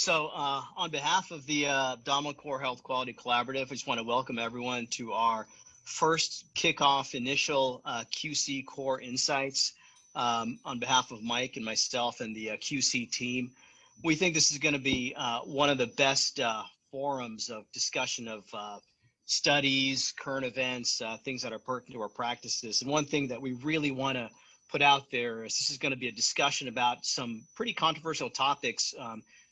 On behalf of the Abdominal Core Health Quality Collaborative, I just want to welcome everyone to our first kickoff initial QC Core Insights. On behalf of Mike and myself and the QC team, we think this is going to be one of the best forums of discussion of studies, current events, things that are pertinent to our practices. And one thing that we really want to put out there is this is going to be a discussion about some pretty controversial topics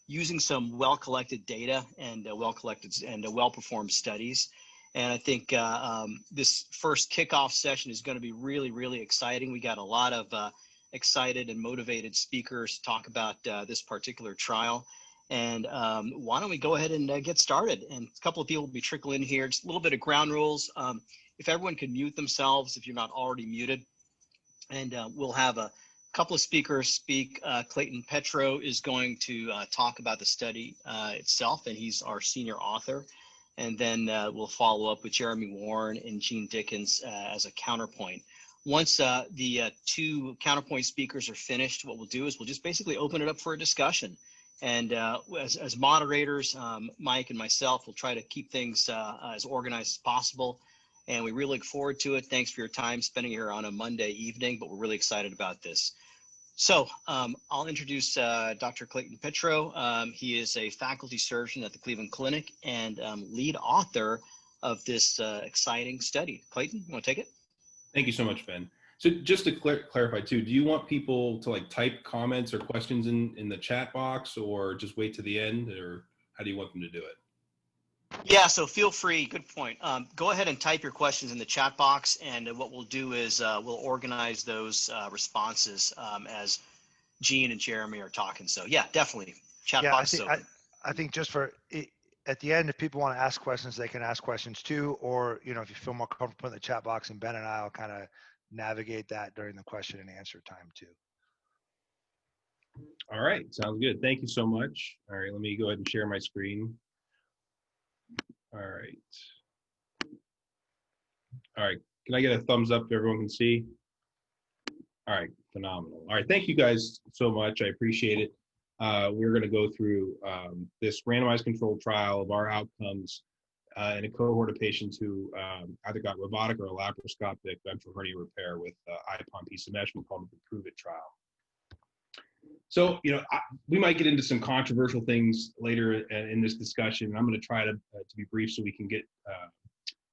using some well-collected data and well-collected and well-performed studies. And I think this first kickoff session is going to be really, really exciting. We got a lot of excited and motivated speakers to talk about this particular trial. And why don't we go ahead and get started? And a couple of people will be trickling in here. Just a little bit of ground rules. If everyone could mute themselves if you're not already muted. And we'll have a couple of speakers speak. Clayton Petro is going to talk about the study itself, and he's our senior author. And then we'll follow up with Jeremy Warren and Gene Dickens as a counterpoint. Once the two counterpoint speakers are finished, what we'll do is we'll just basically open it up for a discussion. And as moderators, Mike and myself will try to keep things as organized as possible. And we really look forward to it. Thanks for your time spending here on a Monday evening, but we're really excited about this. So I'll introduce Dr. Clayton Petro. He is a faculty surgeon at the Cleveland Clinic and lead author of this exciting study. Clayton, you want to take it? Thank you so much, Ben. So just to clarify too, do you want people to like type comments or questions in the chat box, or just wait to the end, or how do you want them to do it? Yeah, so feel free, good point. Go ahead and type your questions in the chat box, and what we'll do is we'll organize those responses as Gene and Jeremy are talking. So yeah, definitely, chat box is open. I think just for at the end, if people want to ask questions, they can ask questions too, or if you feel more comfortable in the chat box, and Ben and I will kind of navigate that during the question and answer time too. All right, sounds good. Thank you so much. All right, let me go ahead and share my screen. All right, can I get a thumbs up so everyone can see? All right, phenomenal. All right, thank you guys so much. I appreciate it. We're going to go through this randomized controlled trial of our outcomes in a cohort of patients who either got robotic or laparoscopic ventral hernia repair with IPOM piece of meshment called the Prove It trial. So, we might get into some controversial things later in this discussion. I'm going to try to be brief so we can get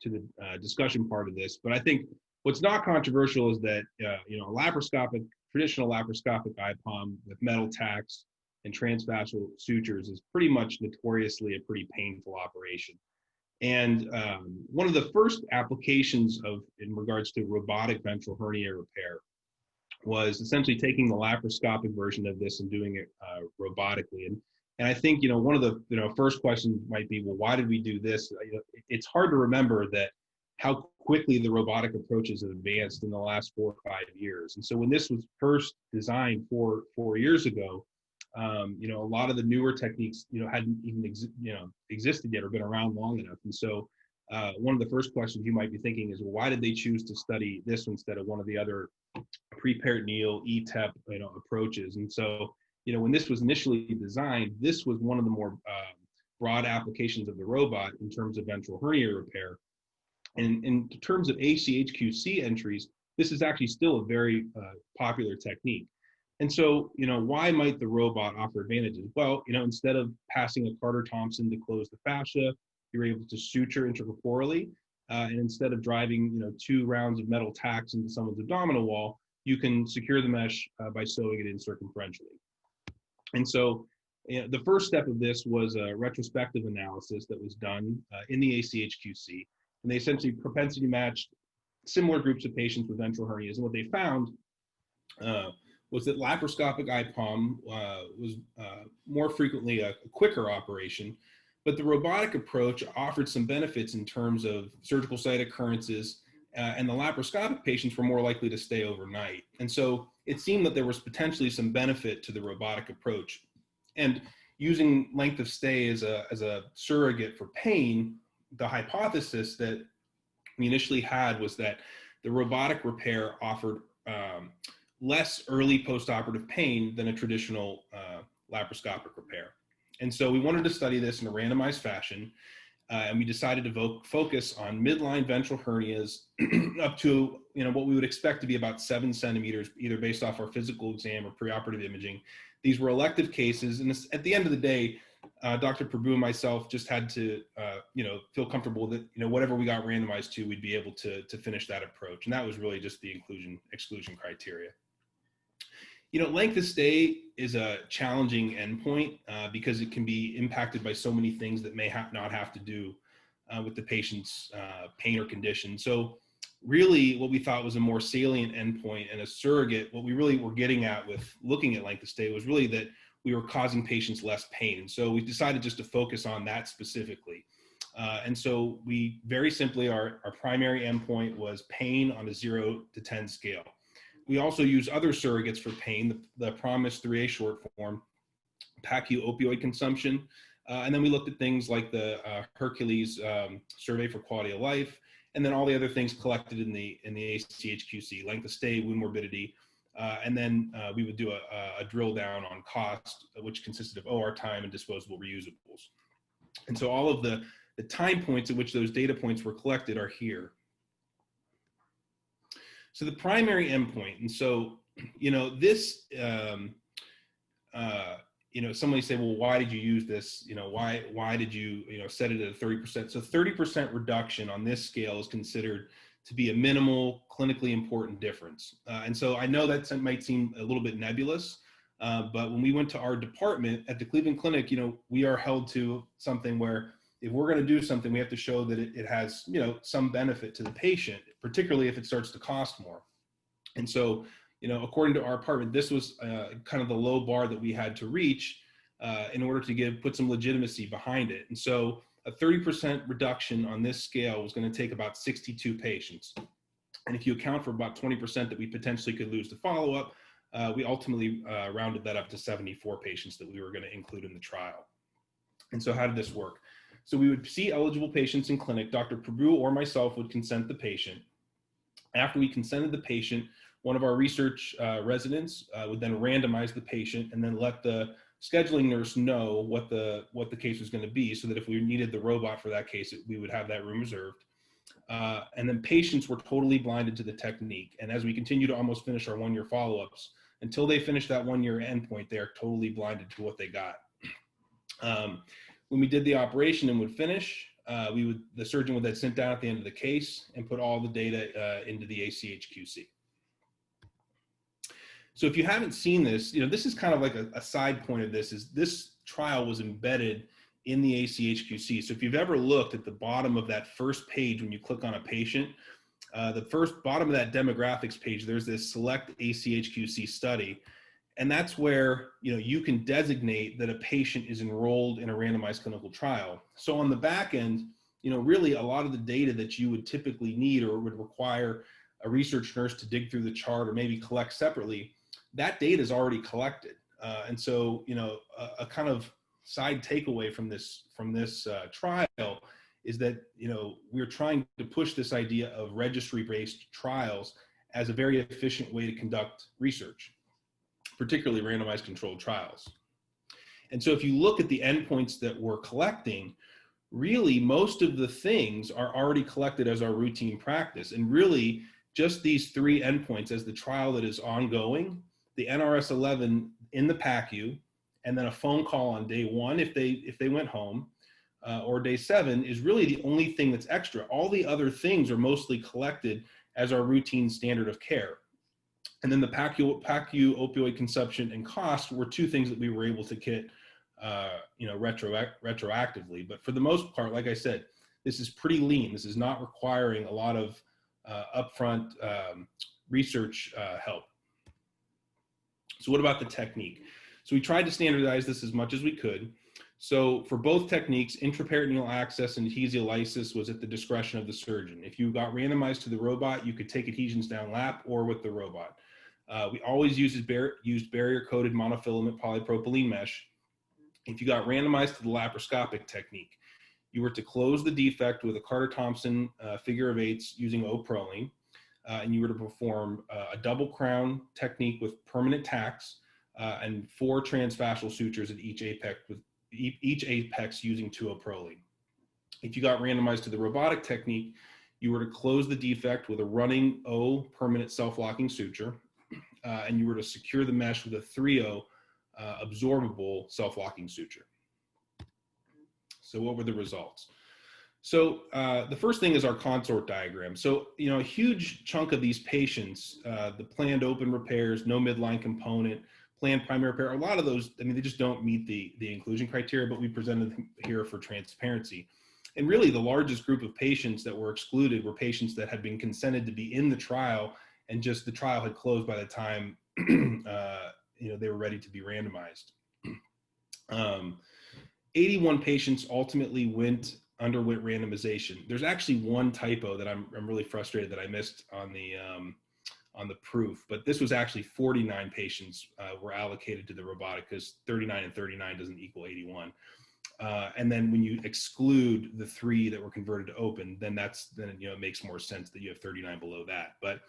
to the discussion part of this. But I think what's not controversial is that, traditional laparoscopic IPOM with metal tacks and transfascial sutures is pretty much notoriously a pretty painful operation. And one of the first applications in regards to robotic ventral hernia repair was essentially taking the laparoscopic version of this and doing it robotically. And I think, one of the first questions might be, well, why did we do this? It's hard to remember that how quickly the robotic approaches have advanced in the last 4 or 5 years. And so when this was first designed 4 years ago, a lot of the newer techniques, hadn't even existed yet or been around long enough. And so one of the first questions you might be thinking is, well, why did they choose to study this instead of one of the other preperitoneal ETEP approaches? And so when this was initially designed, this was one of the more broad applications of the robot in terms of ventral hernia repair. And in terms of ACHQC entries, this is actually still a very popular technique. And so, why might the robot offer advantages? Well, instead of passing a Carter-Thompson to close the fascia, you're able to suture intracorporally. And instead of driving, 2 rounds of metal tacks into someone's abdominal wall, you can secure the mesh by sewing it in circumferentially. And so the first step of this was a retrospective analysis that was done in the ACHQC. And they essentially propensity matched similar groups of patients with ventral hernias. And what they found was that laparoscopic IPOM was more frequently a quicker operation, but the robotic approach offered some benefits in terms of surgical site occurrences, and the laparoscopic patients were more likely to stay overnight. And so it seemed that there was potentially some benefit to the robotic approach. And using length of stay as a surrogate for pain, the hypothesis that we initially had was that the robotic repair offered less early postoperative pain than a traditional laparoscopic repair. And so we wanted to study this in a randomized fashion, and we decided to focus on midline ventral hernias up to what we would expect to be about 7 centimeters, either based off our physical exam or preoperative imaging. These were elective cases, and at the end of the day, Dr. Prabhu and myself just had to feel comfortable that whatever we got randomized to, we'd be able to finish that approach, and that was really just the exclusion criteria. Length of stay is a challenging endpoint because it can be impacted by so many things that may not have to do with the patient's pain or condition. So really what we thought was a more salient endpoint and a surrogate, what we really were getting at with looking at length of stay was really that we were causing patients less pain. And so we decided just to focus on that specifically. And so we very simply, our primary endpoint was pain on a 0 to 10 scale. We also use other surrogates for pain, the PROMIS 3A short form, PACU opioid consumption, and then we looked at things like the Hercules survey for quality of life, and then all the other things collected in the ACHQC, length of stay, wound morbidity, and then we would do a drill down on cost, which consisted of OR time and disposable reusables. And so all of the time points at which those data points were collected are here. So the primary endpoint, and so, this, somebody say, well, why did you use this? Why did you, set it at a 30%? So 30% reduction on this scale is considered to be a minimal, clinically important difference. And so I know that might seem a little bit nebulous, but when we went to our department at the Cleveland Clinic, we are held to something where if we're going to do something, we have to show that it has, some benefit to the patient, particularly if it starts to cost more. And so, according to our department, this was kind of the low bar that we had to reach in order to put some legitimacy behind it. And so a 30% reduction on this scale was going to take about 62 patients. And if you account for about 20% that we potentially could lose to follow-up, we ultimately rounded that up to 74 patients that we were going to include in the trial. And so how did this work? So we would see eligible patients in clinic. Dr. Prabhu or myself would consent the patient. After we consented the patient, one of our research residents would then randomize the patient and then let the scheduling nurse know what the case was going to be, so that if we needed the robot for that case, we would have that room reserved. And then patients were totally blinded to the technique. And as we continue to almost finish our 1-year follow-ups, until they finish that 1-year endpoint, they are totally blinded to what they got. When we did the operation and would finish, the surgeon would then sit down at the end of the case and put all the data into the ACHQC. So if you haven't seen this, this is kind of like a side point of this, is this trial was embedded in the ACHQC. So if you've ever looked at the bottom of that first page when you click on a patient, the first bottom of that demographics page, there's this select ACHQC study. And that's where you can designate that a patient is enrolled in a randomized clinical trial. So on the back end, really a lot of the data that you would typically need or would require a research nurse to dig through the chart or maybe collect separately, that data is already collected. And so a kind of side takeaway from this trial is that we're trying to push this idea of registry-based trials as a very efficient way to conduct research, particularly randomized controlled trials. And so if you look at the endpoints that we're collecting, really most of the things are already collected as our routine practice. And really just these 3 endpoints as the trial that is ongoing, the NRS-11 in the PACU, and then a phone call on day 1 if they went home, or day 7 is really the only thing that's extra. All the other things are mostly collected as our routine standard of care. And then the PACU opioid consumption and cost were 2 things that we were able to get, retroactively. But for the most part, like I said, this is pretty lean. This is not requiring a lot of upfront research help. So what about the technique? So we tried to standardize this as much as we could. So for both techniques, intraperitoneal access and adhesiolysis was at the discretion of the surgeon. If you got randomized to the robot, you could take adhesions down lap or with the robot. We always used barrier-coated monofilament polypropylene mesh. If you got randomized to the laparoscopic technique, you were to close the defect with a Carter-Thompson figure of 8s using O-proline, and you were to perform a double crown technique with permanent tacks and 4 transfascial sutures at each apex each apex using 2-O-Proline. If you got randomized to the robotic technique, you were to close the defect with a running O permanent self-locking suture, and you were to secure the mesh with a 3O absorbable self-locking suture. So what were the results? So the first thing is our consort diagram. So, a huge chunk of these patients, the planned open repairs, no midline component, planned primary repair, a lot of those, they just don't meet the inclusion criteria, but we presented them here for transparency. And really the largest group of patients that were excluded were patients that had been consented to be in the trial, and just the trial had closed by the time they were ready to be randomized. 81 patients ultimately underwent randomization. There's actually one typo that I'm really frustrated that I missed on the proof, but this was actually 49 patients were allocated to the robotic, because 39 and 39 doesn't equal 81. And then when you exclude the 3 that were converted to open, then it makes more sense that you have 39 below that. But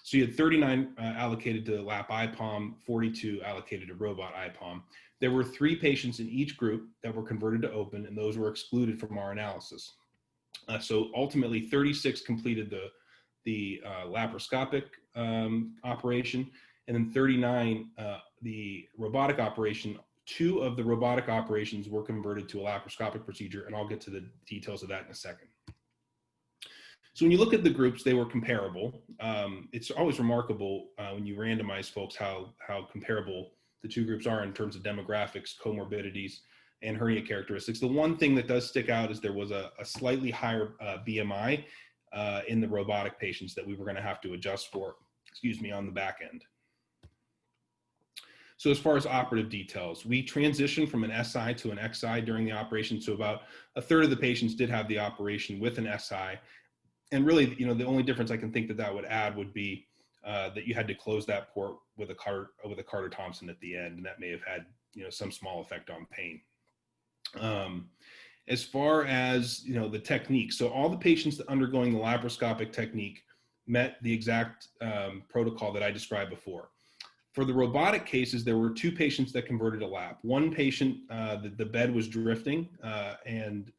so you had 39 allocated to Lap IPOM, 42 allocated to Robot IPOM. There were 3 patients in each group that were converted to open, and those were excluded from our analysis. So ultimately 36 completed the laparoscopic operation, and then 39 the robotic operation. 2 of the robotic operations were converted to a laparoscopic procedure, and I'll get to the details of that in a second. So when you look at the groups, they were comparable. It's always remarkable when you randomize folks how comparable the 2 groups are in terms of demographics, comorbidities, and hernia characteristics. The one thing that does stick out is there was a slightly higher BMI in the robotic patients that we were going to have to adjust for, on the back end. So as far as operative details, we transitioned from an SI to an XI during the operation. So about a third of the patients did have the operation with an SI. And really, the only difference I can think that would add would be that you had to close that port with a Carter Thompson at the end, and that may have had some small effect on pain. As far as the technique, so all the patients that undergoing the laparoscopic technique met the exact protocol that I described before. For the robotic cases, there were 2 patients that converted to lap. One patient, the bed was drifting, and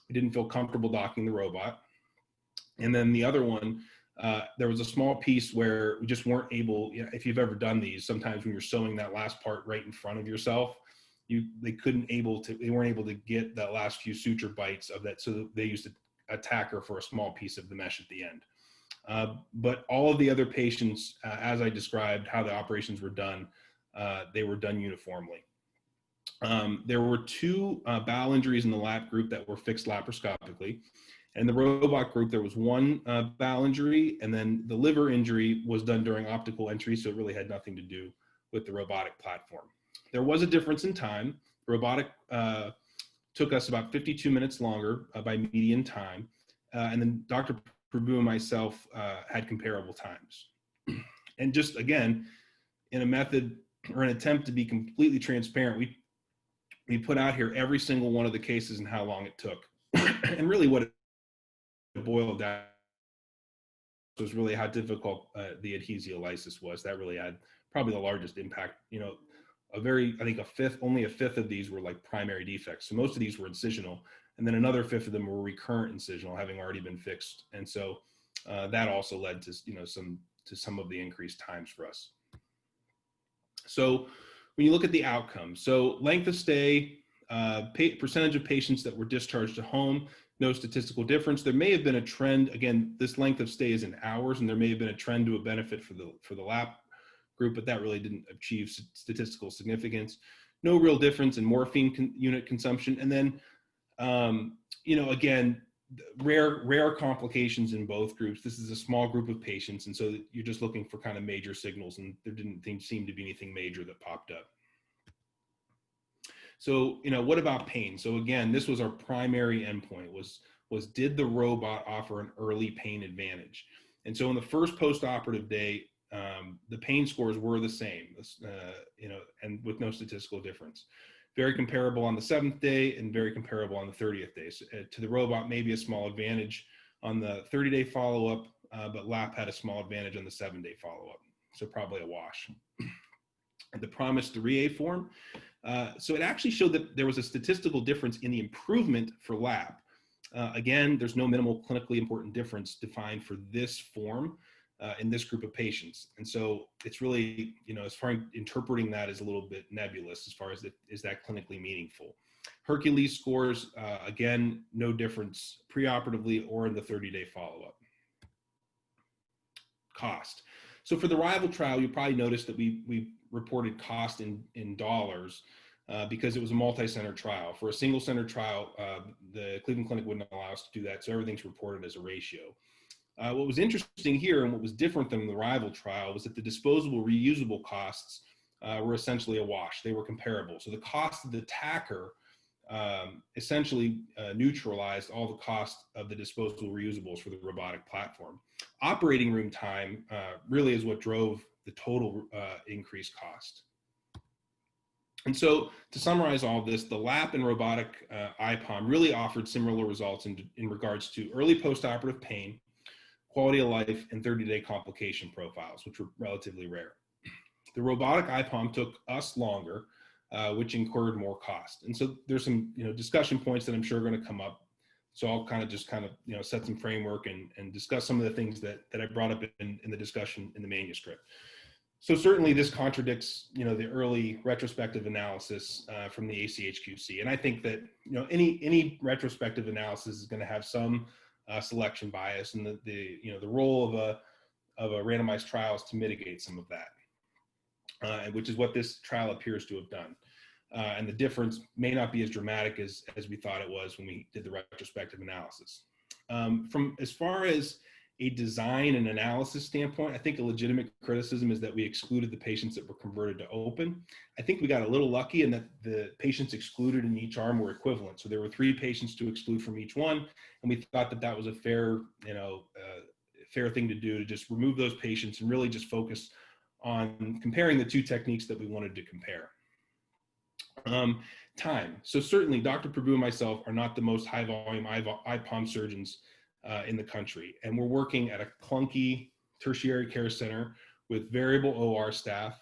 we didn't feel comfortable docking the robot. And then the other one, there was a small piece where we just weren't able, if you've ever done these, sometimes when you're sewing that last part right in front of yourself, they weren't able to get that last few suture bites of that, so they used a tacker for a small piece of the mesh at the end. But all of the other patients, as I described how the operations were done, they were done uniformly. There were 2 bowel injuries in the lap group that were fixed laparoscopically. And the robot group, there was 1 bowel injury, and then the liver injury was done during optical entry, so it really had nothing to do with the robotic platform. There was a difference in time. Robotic took us about 52 minutes longer by median time, and then Dr. Prabhu and myself had comparable times. And just again, in a method or an attempt to be completely transparent, we put out here every single one of the cases and how long it took. And really what it boiled down was really how difficult the adhesiolysis was. That really had probably the largest impact. Only a fifth of these were like primary defects. So most of these were incisional, and then another 1/5 of them were recurrent incisional, having already been fixed. And so that also led to some of the increased times for us. So when you look at the outcomes, so length of stay, percentage of patients that were discharged to home, no statistical difference. There may have been a trend. Again, this length of stay is in hours, and there may have been a trend to a benefit for the lap group, but that really didn't achieve statistical significance. No real difference in morphine unit consumption. And then, again, rare complications in both groups. This is a small group of patients, and so you're just looking for kind of major signals, and there didn't seem to be anything major that popped up. So, what about pain? So again, this was our primary endpoint, was did the robot offer an early pain advantage? And so on the first post-operative day, the pain scores were the same, and with no statistical difference. Very comparable on the 7th day and very comparable on the 30th day. So, to the robot, maybe a small advantage on the 30-day follow-up, but lap had a small advantage on the 7-day follow-up. So probably a wash. The promised 3A form, So it actually showed that there was a statistical difference in the improvement for lap. Again, there's no minimal clinically important difference defined for this form in this group of patients. And so it's really, as far as interpreting that is a little bit nebulous as far as is that clinically meaningful. Hercules scores, again, no difference preoperatively or in the 30-day follow-up. Cost. So for the rival trial, you probably noticed that we reported cost in dollars because it was a multi-center trial. For a single-center trial, the Cleveland Clinic wouldn't allow us to do that, so everything's reported as a ratio. What was interesting here and what was different than the rival trial was that the disposable reusable costs were essentially a wash. They were comparable. So the cost of the tacker essentially neutralized all the cost of the disposable reusables for the robotic platform. Operating room time really is what drove the total increased cost. And so to summarize all of this, the LAP and robotic IPOM really offered similar results in regards to early postoperative pain, quality of life, and 30-day complication profiles, which were relatively rare. The robotic IPOM took us longer, which incurred more cost. And so there's some discussion points that I'm sure are going to come up. So I'll kind of set some framework and discuss some of the things that I brought up in the discussion in the manuscript. So certainly this contradicts the early retrospective analysis from the ACHQC. And I think that any retrospective analysis is going to have some selection bias, and the role of a randomized trial is to mitigate some of that, which is what this trial appears to have done. And the difference may not be as dramatic as we thought it was when we did the retrospective analysis. From as far as a design and analysis standpoint, I think a legitimate criticism is that we excluded the patients that were converted to open. I think we got a little lucky in that the patients excluded in each arm were equivalent. So there were 3 patients to exclude from each one, and we thought that that was a fair, fair thing to do, to just remove those patients and really just focus on comparing the 2 techniques that we wanted to compare. Time. So certainly Dr. Prabhu and myself are not the most high volume IPOM surgeons in the country. And we're working at a clunky tertiary care center with variable OR staff,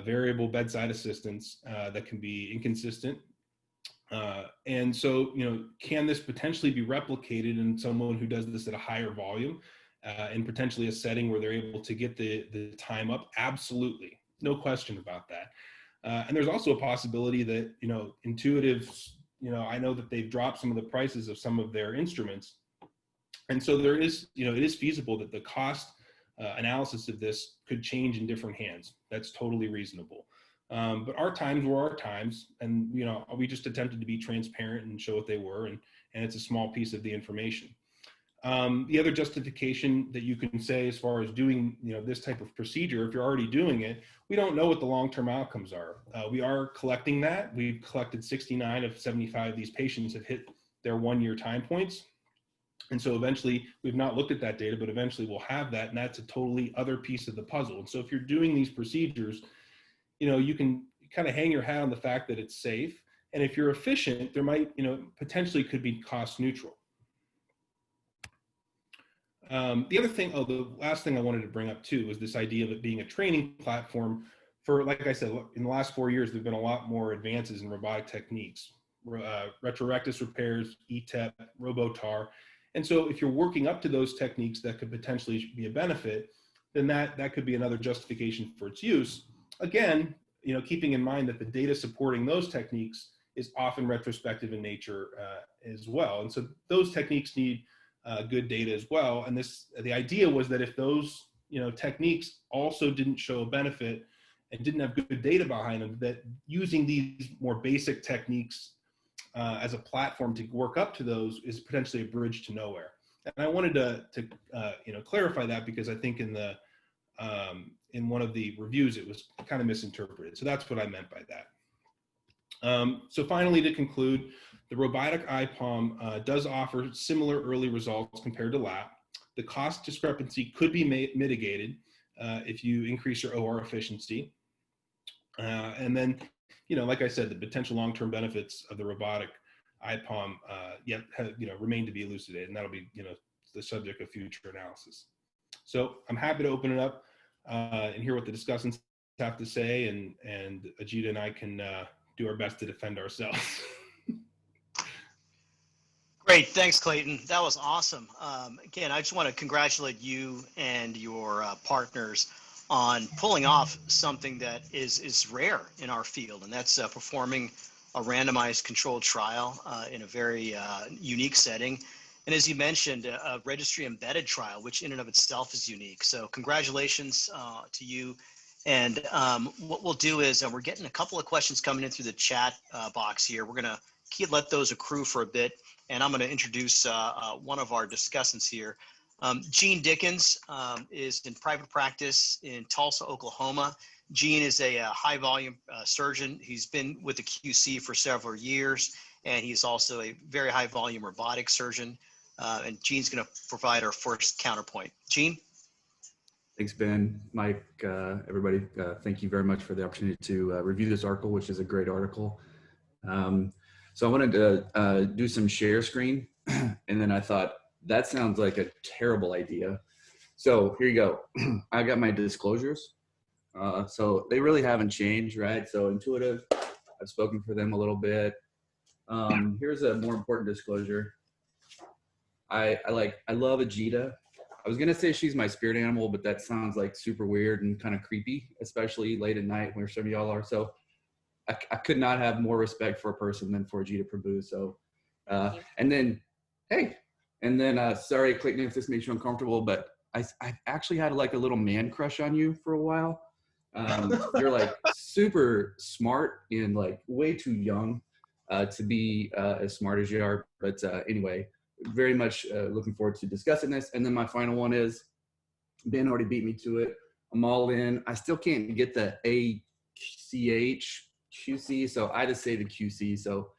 variable bedside assistants that can be inconsistent. And so, can this potentially be replicated in someone who does this at a higher volume and potentially a setting where they're able to get the time up? Absolutely. No question about that. And there's also a possibility that, Intuitive, I know that they've dropped some of the prices of some of their instruments. And so there is, it is feasible that the cost analysis of this could change in different hands. That's totally reasonable. But our times were our times, and we just attempted to be transparent and show what they were, and it's a small piece of the information. The other justification that you can say as far as doing this type of procedure, if you're already doing it, we don't know what the long-term outcomes are. We are collecting that. We've collected 69 of 75 of these patients have hit their 1-year time points. And so eventually, we've not looked at that data, but eventually we'll have that, and that's a totally other piece of the puzzle. And so if you're doing these procedures, you can kind of hang your hat on the fact that it's safe. And if you're efficient, there might, potentially could be cost neutral. The other thing, the last thing I wanted to bring up too was this idea of it being a training platform for, like I said, in the last 4 years, there've been a lot more advances in robotic techniques, retrorectus repairs, ETEP, Robotar. And so if you're working up to those techniques that could potentially be a benefit, then that could be another justification for its use. Again, keeping in mind that the data supporting those techniques is often retrospective in nature as well. And so those techniques need good data as well. And the idea was that if those techniques also didn't show a benefit and didn't have good data behind them, that using these more basic techniques as a platform to work up to those is potentially a bridge to nowhere. And I wanted to clarify that, because I think in one of the reviews it was kind of misinterpreted. So that's what I meant by that. So finally, to conclude, the robotic IPOM does offer similar early results compared to LAP. The cost discrepancy could be mitigated if you increase your OR efficiency. And then, like I said, the potential long-term benefits of the robotic IPOM yet remain to be elucidated, and that'll be the subject of future analysis. So I'm happy to open it up and hear what the discussants have to say, and Ajita and I can do our best to defend ourselves. Great, thanks, Clayton. That was awesome. Again, I just want to congratulate you and your partners on pulling off something that is rare in our field, and that's performing a randomized controlled trial in a very unique setting. And as you mentioned, a registry embedded trial, which in and of itself is unique. So congratulations to you. And what we'll do is we're getting a couple of questions coming in through the chat box here. We're going to let those accrue for a bit. And I'm going to introduce one of our discussants here. Gene Dickens is in private practice in Tulsa, Oklahoma. Gene is a high volume surgeon. He's been with the QC for several years, and he's also a very high volume robotic surgeon. And Gene's going to provide our first counterpoint. Gene? Thanks, Ben, Mike, everybody. Thank you very much for the opportunity to review this article, which is a great article. So I wanted to do some share screen, and then I thought, that sounds like a terrible idea. So here you go. I got my disclosures. So they really haven't changed, right? So Intuitive, I've spoken for them a little bit. Here's a more important disclosure. I love Ajita. I was gonna say she's my spirit animal, but that sounds like super weird and kind of creepy, especially late at night where some of y'all are. So I could not have more respect for a person than for Ajita Prabhu. So, and then, sorry, Clayton, if this makes you uncomfortable, but I actually had like a little man crush on you for a while. You're like super smart and like way too young to be as smart as you are. But anyway, very much looking forward to discussing this. And then my final one is, Ben already beat me to it. I'm all in. I still can't get the ACHQC, so I just say the QC. So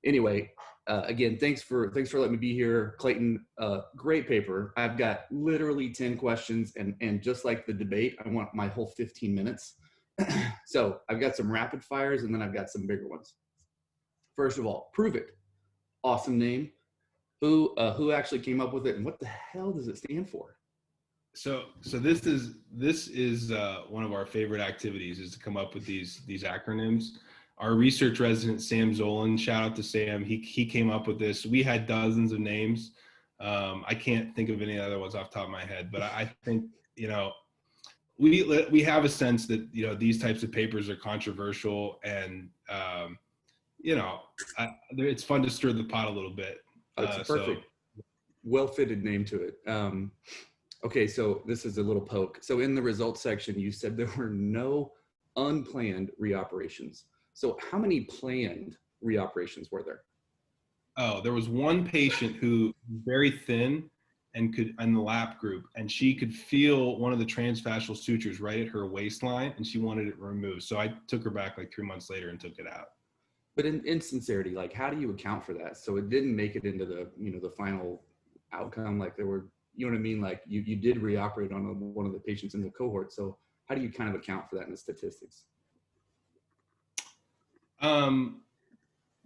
anyway, again, thanks for letting me be here. Clayton, great paper. I've got literally 10 questions, and just like the debate, I want my whole 15 minutes. So I've got some rapid fires, and then I've got some bigger ones. First of all, prove it. Awesome name. Who actually came up with it, and what the hell does it stand for? So this is one of our favorite activities, is to come up with these acronyms. Our research resident, Sam Zolan, shout out to Sam. He came up with this. We had dozens of names. I can't think of any other ones off the top of my head, but I think, we have a sense that, these types of papers are controversial, and, it's fun to stir the pot a little bit. That's a perfect, well-fitted name to it. Okay, so this is a little poke. So in the results section, you said there were no unplanned reoperations. So how many planned reoperations were there? Oh, there was one patient who was very thin and in the lap group, and she could feel one of the transfascial sutures right at her waistline, and she wanted it removed. So I took her back like 3 months later and took it out. But in sincerity, like, how do you account for that? So it didn't make it into the, the final outcome. Like, there were, you know what I mean? Like, you did reoperate on one of the patients in the cohort. So how do you kind of account for that in the statistics?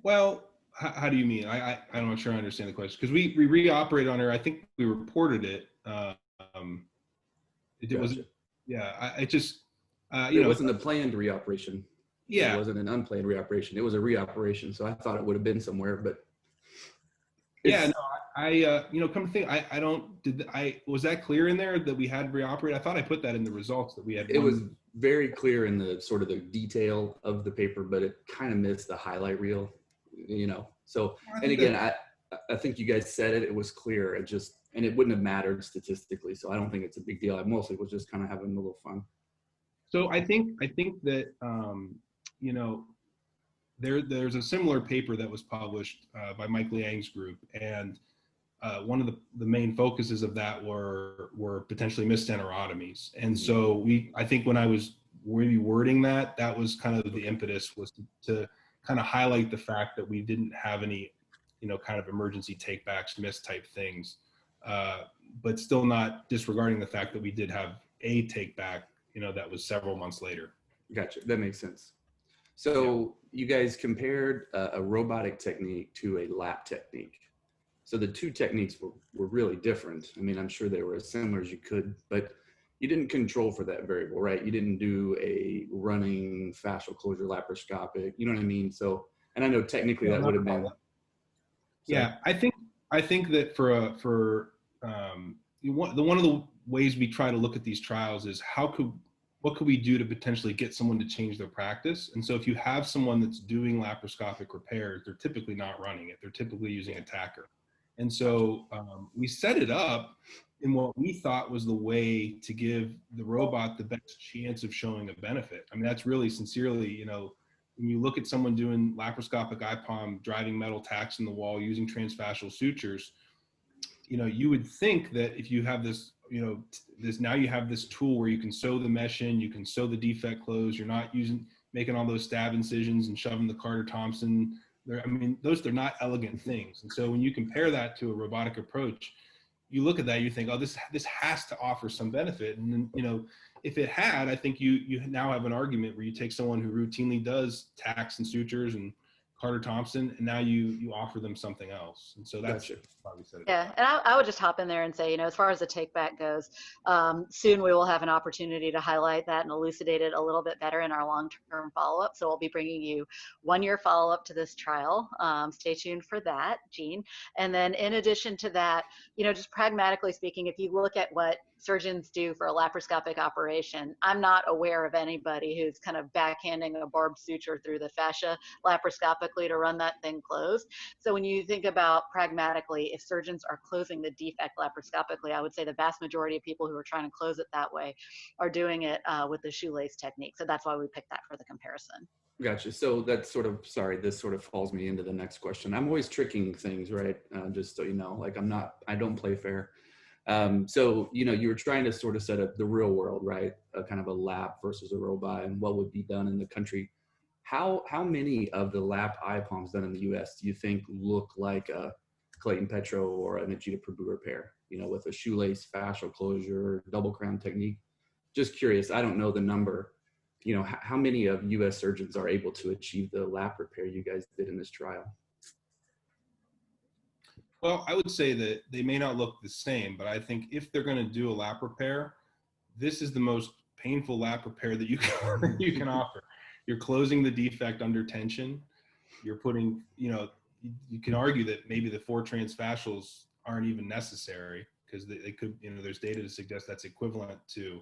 Well, how do you mean? I'm not sure I understand the question, because we reoperated on her. I think we reported it. It wasn't, yeah, it wasn't a planned reoperation. Yeah. It wasn't an unplanned reoperation. It was a reoperation. So I thought it would have been somewhere, but. Yeah, no, come to think, was that clear in there that we had reoperated? I thought I put that in the results that we had. It was very clear in the sort of the detail of the paper, but it kind of missed the highlight reel, So, and again, I think you guys said it was clear. And it wouldn't have mattered statistically. So I don't think it's a big deal. I mostly was just kind of having a little fun. So I think that, there's a similar paper that was published by Mike Liang's group, and one of the main focuses of that were potentially misstenerotomies. And so I think when I was wording that was kind of the impetus, was to kind of highlight the fact that we didn't have any, kind of emergency takebacks, miss type things, but still not disregarding the fact that we did have a takeback, that was several months later. Gotcha. That makes sense. So you guys compared a robotic technique to a lap technique. So the two techniques were really different. I mean, I'm sure they were as similar as you could, but you didn't control for that variable, right? You didn't do a running fascial closure laparoscopic, you know what I mean? So, and I know technically that would have been. Yeah, I think that one of the ways we try to look at these trials is what could we do to potentially get someone to change their practice? And so if you have someone that's doing laparoscopic repairs, they're typically not running it. They're typically using a tacker. And so we set it up in what we thought was the way to give the robot the best chance of showing a benefit. I mean, that's really sincerely, you know, when you look at someone doing laparoscopic IPOM, driving metal tacks in the wall, using transfascial sutures, you know, you would think that if you have this, you know, now you have this tool where you can sew the mesh in, you can sew the defect closed, you're not making all those stab incisions and shoving the Carter Thompson. I mean, they're not elegant things. And so when you compare that to a robotic approach, you look at that, you think, oh, this has to offer some benefit. And then, you know, if it had, I think you now have an argument where you take someone who routinely does tacks and sutures and Carter Thompson, and now you offer them something else. And so that's probably said it. Yeah, and I would just hop in there and say, you know, as far as the take back goes, soon we will have an opportunity to highlight that and elucidate it a little bit better in our long-term follow-up. So we'll be bringing you 1-year follow-up to this trial. Stay tuned for that, Gene. And then in addition to that, you know, just pragmatically speaking, if you look at what surgeons do for a laparoscopic operation, I'm not aware of anybody who's kind of backhanding a barbed suture through the fascia laparoscopically to run that thing closed. So when you think about pragmatically, if surgeons are closing the defect laparoscopically, I would say the vast majority of people who are trying to close it that way are doing it with the shoelace technique. So that's why we picked that for the comparison. Gotcha. So that's sort of, this sort of falls me into the next question. I'm always tricking things, right? Just so you know, like I don't play fair. So, you know, you were trying to sort of set up the real world, right? A kind of a lap versus a robot and what would be done in the country. How many of the lap IPOMs done in the US do you think look like a Clayton Petro or an Eugene repair, you know, with a shoelace, fascial closure, double crown technique? Just curious, I don't know the number. You know, how many of US surgeons are able to achieve the lap repair you guys did in this trial? Well, I would say that they may not look the same, but I think if they're going to do a lap repair, this is the most painful lap repair that you can offer. You're closing the defect under tension. You're putting, you know, you can argue that maybe the 4 transfascials aren't even necessary because they could, you know, there's data to suggest that's equivalent to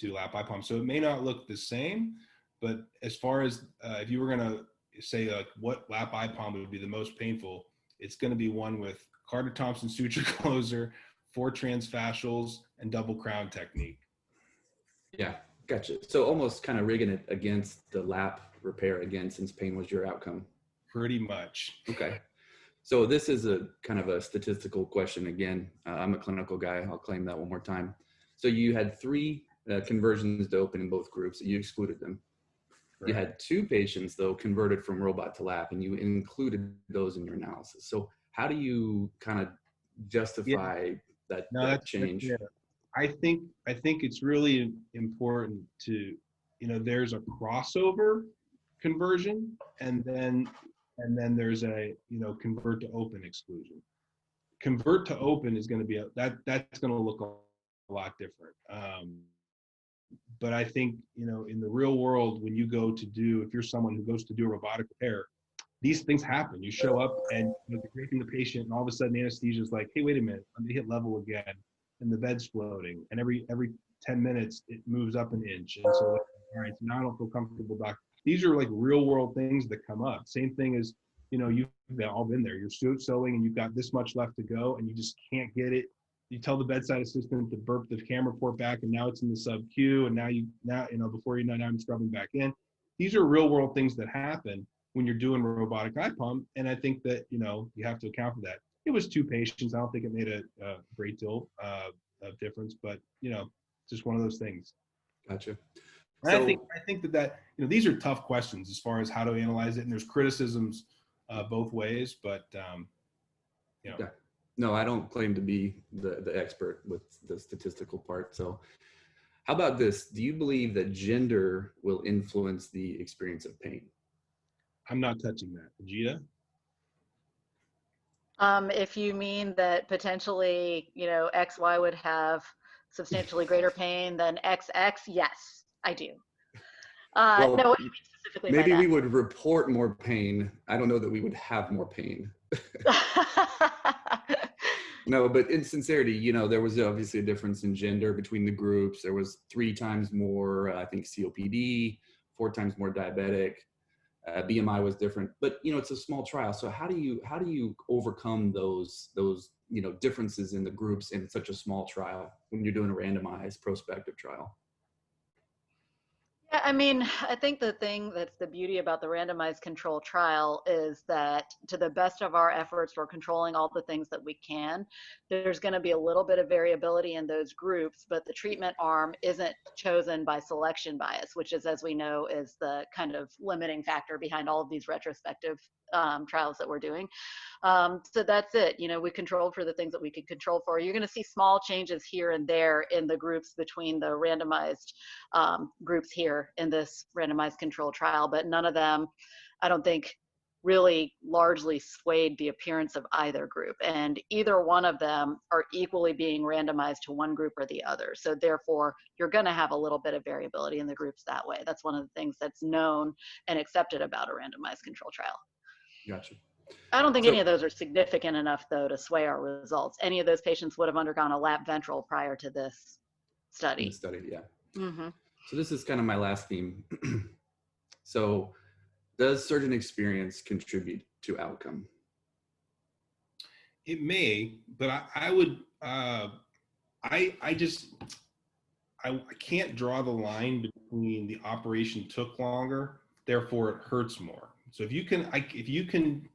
lap IPOM. So it may not look the same, but as far as if you were going to say like what lap IPOM would be the most painful, it's going to be one with Carter Thompson suture closer, 4 transfascials, and double crown technique. Yeah, gotcha. So almost kind of rigging it against the lap repair again, since pain was your outcome. Pretty much. Okay. So this is a kind of a statistical question again. I'm a clinical guy. I'll claim that one more time. So you had 3 conversions to open in both groups. You excluded them. You had 2 patients, though, converted from robot to lap, and you included those in your analysis. So how do you kind of justify that change? I think it's really important to, you know, there's a crossover conversion, and then there's a, you know, convert to open exclusion. Convert to open is going to be that's going to look a lot different. But I think, you know, in the real world, when you go to if you're someone who goes to do a robotic repair, these things happen. You show up and you're breaking the patient, and all of a sudden anesthesia is like, hey, wait a minute, let me hit level again, and the bed's floating, and every 10 minutes it moves up an inch, and so like, all right, so now I don't feel comfortable, doc. These are like real world things that come up. Same thing as, you know, you've all been there. You're sewing and you've got this much left to go, and you just can't get it. You tell the bedside assistant to burp the camera port back, and now it's in the sub-Q, and now you know, before you know, now I'm scrubbing back in. These are real world things that happen when you're doing robotic IPOM, and I think that, you know, you have to account for that. It was 2 patients. I don't think it made a great deal of difference, but, you know, just one of those things. Gotcha. So, I think that, you know, these are tough questions as far as how to analyze it, and there's criticisms both ways, but you know. Yeah. No, I don't claim to be the expert with the statistical part. So how about this? Do you believe that gender will influence the experience of pain? I'm not touching that. Vegeta? If you mean that potentially, you know, XY would have substantially greater pain than XX? Yes, I do. Well, no, what do you mean specifically maybe by we would report more pain. I don't know that we would have more pain. that? No, but in sincerity, you know, there was obviously a difference in gender between the groups. There was 3 times more, I think, COPD, 4 times more diabetic. BMI was different, but you know, it's a small trial. So how do you overcome those you know, differences in the groups in such a small trial when you're doing a randomized prospective trial? Yeah, I mean, I think the thing that's the beauty about the randomized control trial is that to the best of our efforts, we're controlling all the things that we can. There's going to be a little bit of variability in those groups, but the treatment arm isn't chosen by selection bias, which is, as we know, is the kind of limiting factor behind all of these retrospective trials that we're doing. So that's it. You know, we controlled for the things that we could control for. You're going to see small changes here and there in the groups between the randomized groups here in this randomized control trial, but none of them, I don't think, really largely swayed the appearance of either group. And either one of them are equally being randomized to one group or the other. So therefore, you're going to have a little bit of variability in the groups that way. That's one of the things that's known and accepted about a randomized control trial. Gotcha. I don't think So- any of those are significant enough, though, to sway our results. Any of those patients would have undergone a lap ventral prior to this study. In the study, yeah. Mm-hmm. So this is kind of my last theme. So does surgeon experience contribute to outcome? It may, but I would, I can't draw the line between the operation took longer, therefore it hurts more. So if you can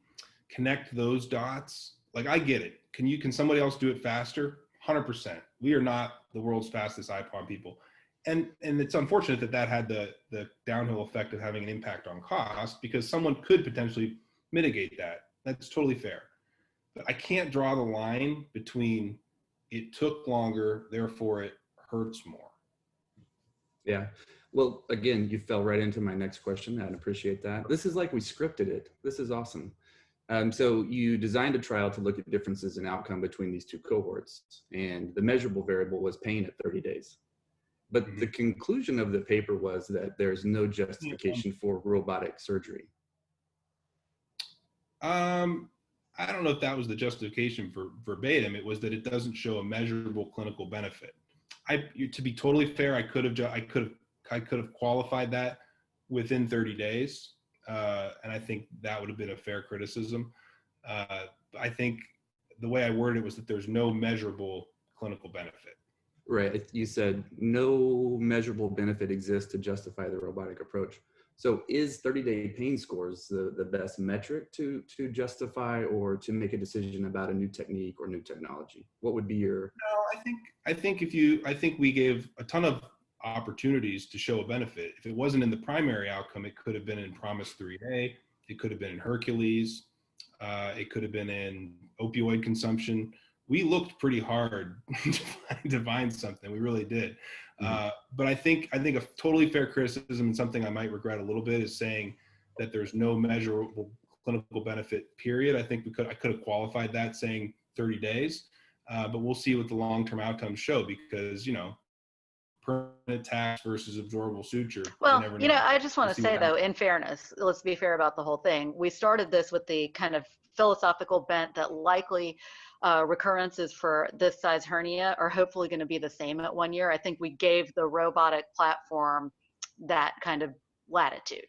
connect those dots, like I get it. Can somebody else do it faster? 100%. We are not the world's fastest IPOM people. And it's unfortunate that had the downhill effect of having an impact on cost, because someone could potentially mitigate that. That's totally fair. But I can't draw the line between it took longer, therefore it hurts more. Yeah. Well, again, you fell right into my next question. I appreciate that. This is like we scripted it. This is awesome. So you designed a trial to look at differences in outcome between these 2 cohorts, and the measurable variable was pain at 30 days. But the conclusion of the paper was that there's no justification for robotic surgery. I don't know if that was the justification for verbatim. It was that it doesn't show a measurable clinical benefit. To be totally fair, I could have qualified that within 30 days. And I think that would have been a fair criticism. I think the way I worded it was that there's no measurable clinical benefit. Right. You said no measurable benefit exists to justify the robotic approach. So is 30-day pain scores the best metric to justify or to make a decision about a new technique or new technology? What would be your... No, I think we gave a ton of opportunities to show a benefit. If it wasn't in the primary outcome, it could have been in PROMISE 3A, it could have been in Hercules, it could have been in opioid consumption. We looked pretty hard to find something. We really did. But I think a totally fair criticism, and something I might regret a little bit, is saying that there's no measurable clinical benefit, period. I think I could have qualified that saying 30 days, but we'll see what the long-term outcomes show, because, you know, permanent tax versus absorbable suture. Well, you know, I just want to say, though, in fairness, let's be fair about the whole thing. We started this with the kind of philosophical bent that likely recurrences for this size hernia are hopefully going to be the same at 1 year. I think we gave the robotic platform that kind of latitude.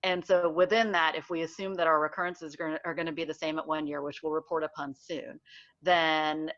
And so within that, if we assume that our recurrences are going to be the same at 1 year, which we'll report upon soon, then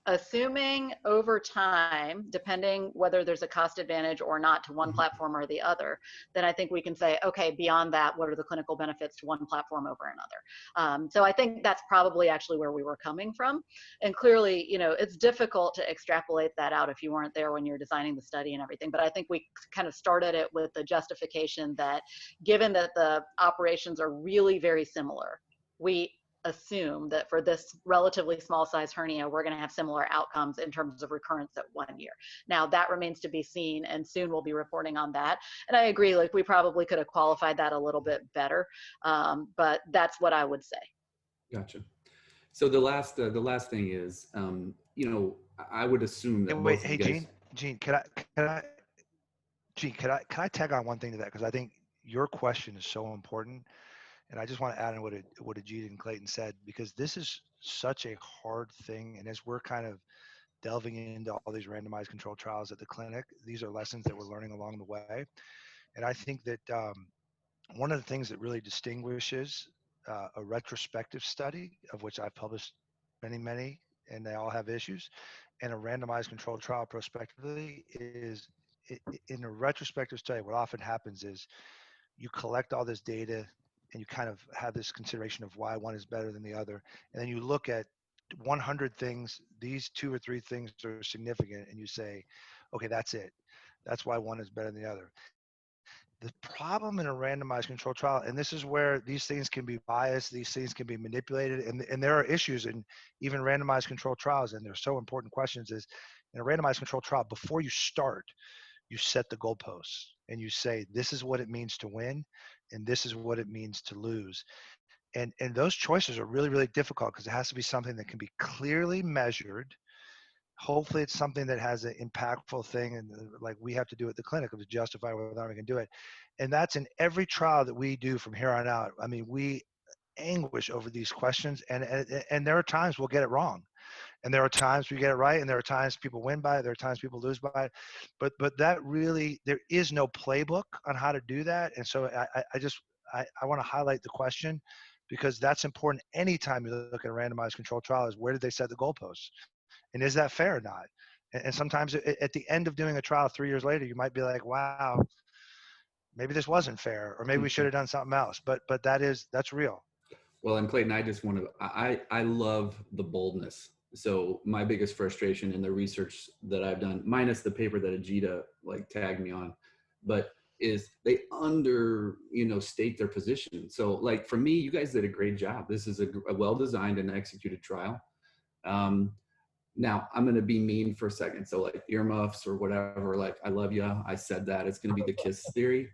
assuming over time, depending whether there's a cost advantage or not to one platform or the other, then I think we can say, okay, beyond that, what are the clinical benefits to one platform over another? So I think that's probably actually where we were coming from. And clearly, you know, it's difficult to extrapolate that out if you weren't there when you're designing the study and everything. But I think we kind of started it with the justification that given that the operations are really very similar, we assume that for this relatively small size hernia, we're going to have similar outcomes in terms of recurrence at 1 year. Now that remains to be seen, and soon we'll be reporting on that. And I agree, like we probably could have qualified that a little bit better, but that's what I would say. Gotcha. So the last thing is, I would assume that Wait, both of hey, you guys. Gene, can I tag on one thing to that? Because I think your question is so important. And I just want to add in what Eugene and Clayton said, because this is such a hard thing. And as we're kind of delving into all these randomized controlled trials at the clinic, these are lessons that we're learning along the way. And I think that one of the things that really distinguishes a retrospective study, of which I've published many, and they all have issues, and a randomized controlled trial prospectively is in a retrospective study, what often happens is you collect all this data and you kind of have this consideration of why one is better than the other. And then you look at 100 things, these 2 or 3 things are significant, and you say, okay, that's it. That's why one is better than the other. The problem in a randomized controlled trial, and this is where these things can be biased, these things can be manipulated, and there are issues in even randomized controlled trials, and they're so important questions, is in a randomized controlled trial, before you start, you set the goalposts and you say, this is what it means to win, and this is what it means to lose. And those choices are really difficult, because it has to be something that can be clearly measured. Hopefully it's something that has an impactful thing, and like we have to do at the clinic to justify whether or not we can do it. And that's in every trial that we do from here on out. I mean, we anguish over these questions, and there are times we'll get it wrong, and there are times we get it right, and there are times people win by it, there are times people lose by it, but that really, there is no playbook on how to do that. And so I want to highlight the question, because that's important anytime you look at a randomized controlled trial, is where did they set the goalposts, and is that fair or not? And sometimes at the end of doing a trial 3 years later, you might be like, wow, maybe this wasn't fair, or maybe we should have done something else. But that's real. Well, and Clayton, I just want to, I love the boldness. So my biggest frustration in the research that I've done, minus the paper that Ajita like tagged me on, but is they state their position. So like for me, you guys did a great job. This is a well-designed and executed trial. Now I'm going to be mean for a second. So like earmuffs or whatever, like, I love you. I said that it's going to be the KISS theory,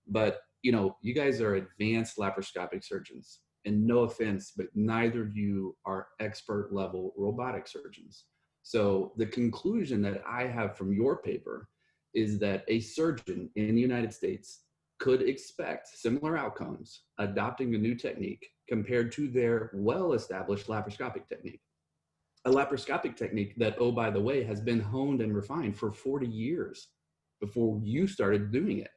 but you guys are advanced laparoscopic surgeons, and no offense, but neither of you are expert level robotic surgeons. So the conclusion that I have from your paper is that a surgeon in the United States could expect similar outcomes adopting a new technique compared to their well-established laparoscopic technique. A laparoscopic technique that, oh, by the way, has been honed and refined for 40 years before you started doing it.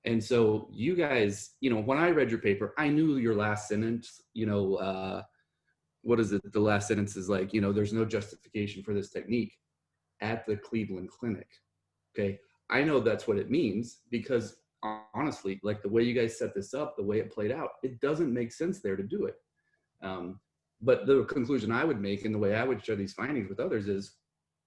And so you guys, when I read your paper, I knew your last sentence, what is it? The last sentence is like, there's no justification for this technique at the Cleveland Clinic. Okay. I know that's what it means, because honestly, like the way you guys set this up, the way it played out, it doesn't make sense there to do it. But the conclusion I would make, and the way I would share these findings with others, is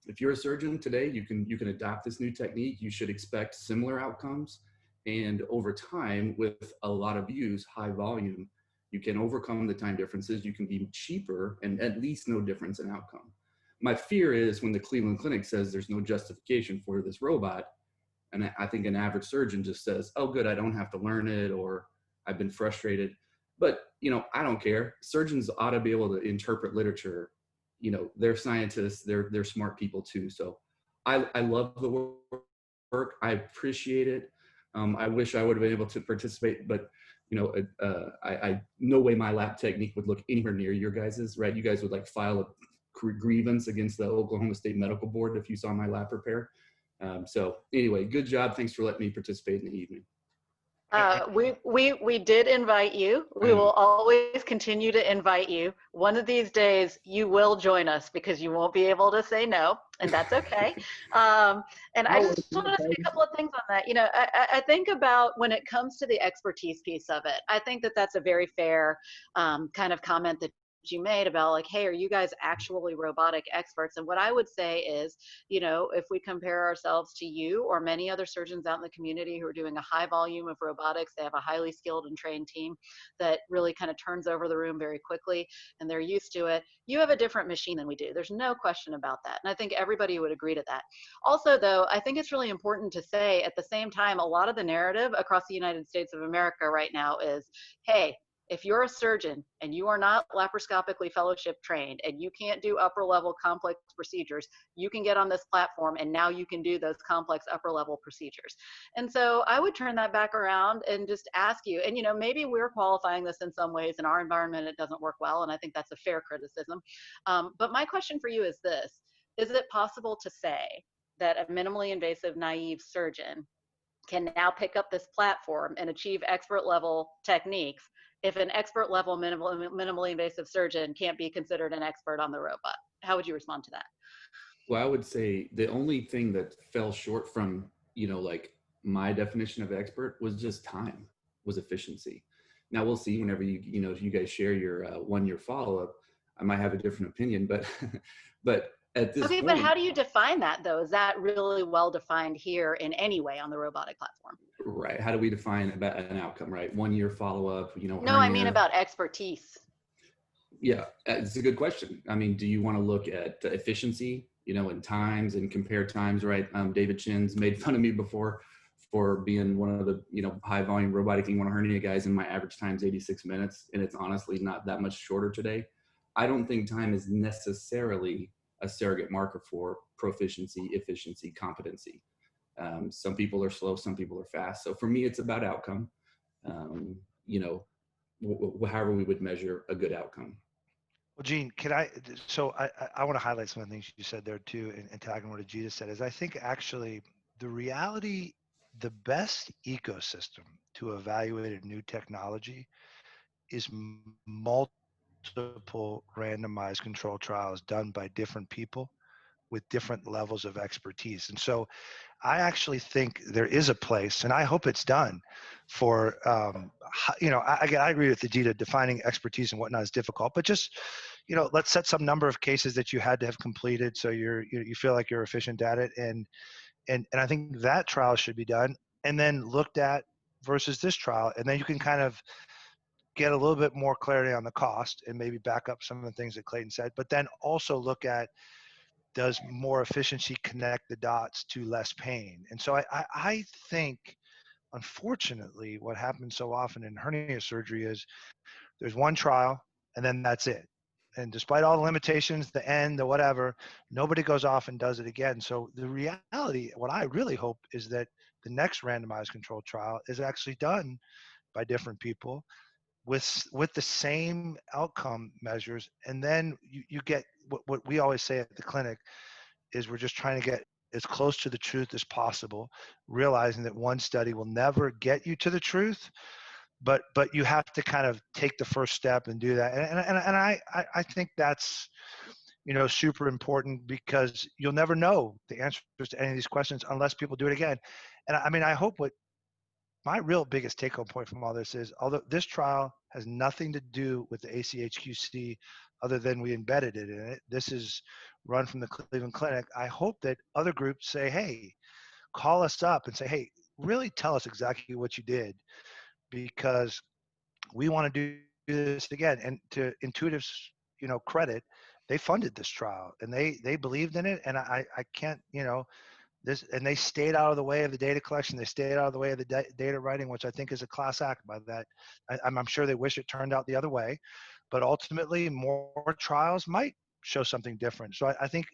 if you're a surgeon today, you can adopt this new technique. You should expect similar outcomes. And over time, with a lot of use, high volume, you can overcome the time differences. You can be cheaper and at least no difference in outcome. My fear is when the Cleveland Clinic says there's no justification for this robot, and I think an average surgeon just says, oh, good, I don't have to learn it, or I've been frustrated. But, I don't care. Surgeons ought to be able to interpret literature. They're scientists, they're smart people too. So I love the work. I appreciate it. I wish I would have been able to participate, but I no way my lap technique would look anywhere near your guys's, right? You guys would like file a grievance against the Oklahoma State Medical Board if you saw my lap repair. So anyway, good job. Thanks for letting me participate in the evening. We did invite you. We will always continue to invite you. One of these days you will join us, because you won't be able to say no, and that's okay. And I just want to say a couple of things on that. I think about when it comes to the expertise piece of it, I think that that's a very fair kind of comment that you made about like, hey, are you guys actually robotic experts? And what I would say is, if we compare ourselves to you or many other surgeons out in the community who are doing a high volume of robotics, they have a highly skilled and trained team that really kind of turns over the room very quickly, and they're used to it. You have a different machine than we do. There's no question about that. And I think everybody would agree to that. Also, though, I think it's really important to say at the same time, a lot of the narrative across the United States of America right now is, hey, If you're a surgeon and you are not laparoscopically fellowship trained and you can't do upper level complex procedures, you can get on this platform and now you can do those complex upper level procedures. And so I would turn that back around and just ask you, and maybe we're qualifying this in some ways in our environment, it doesn't work well. And I think that's a fair criticism. But my question for you is this: is it possible to say that a minimally invasive naive surgeon can now pick up this platform and achieve expert level techniques if an expert level minimally invasive surgeon can't be considered an expert on the robot? How would you respond to that? Well, I would say the only thing that fell short from, like my definition of expert was just time, was efficiency. Now we'll see whenever you guys share your 1-year follow-up, I might have a different opinion, but at this point. But how do you define that though? Is that really well defined here in any way on the robotic platform? Right. How do we define about an outcome, right? 1-year follow-up, No, hernia. I mean about expertise. Yeah, it's a good question. I mean, do you want to look at efficiency, and times and compare times, right? David Chin's made fun of me before for being one of the, high volume robotic inguinal hernia guys, and my average time is 86 minutes. And it's honestly not that much shorter today. I don't think time is necessarily a surrogate marker for proficiency, efficiency, competency. Some people are slow, some people are fast. So for me, it's about outcome, however we would measure a good outcome. Well, Gene, I want to highlight some of the things you said there too, and tagging what Ajita said, is I think actually the reality, the best ecosystem to evaluate a new technology is multiple randomized control trials done by different people with different levels of expertise. And so I actually think there is a place, and I hope it's done for, again, I agree with Ajita, defining expertise and whatnot is difficult, but just, let's set some number of cases that you had to have completed so you feel like you're efficient at it. And I think that trial should be done and then looked at versus this trial. And then you can kind of get a little bit more clarity on the cost and maybe back up some of the things that Clayton said, but then also look at, does more efficiency connect the dots to less pain? And so I think, unfortunately, what happens so often in hernia surgery is there's one trial and then that's it. And despite all the limitations, the end, the whatever, nobody goes off and does it again. So the reality, what I really hope is that the next randomized controlled trial is actually done by different people with the same outcome measures. And then you get what we always say at the clinic is we're just trying to get as close to the truth as possible, realizing that one study will never get you to the truth, but you have to kind of take the first step and do that. And I think that's, super important, because you'll never know the answers to any of these questions unless people do it again. And I mean, I hope my real biggest take-home point from all this is, although this trial has nothing to do with the ACHQC other than we embedded it in it, this is run from the Cleveland Clinic. I hope that other groups say, hey, call us up and say, hey, really tell us exactly what you did, because we want to do this again. And to Intuitive's, credit, they funded this trial and they believed in it. And I can't, and they stayed out of the way of the data collection. They stayed out of the way of the data writing, which I think is a class act by that. I'm sure they wish it turned out the other way, but ultimately more trials might show something different. So I think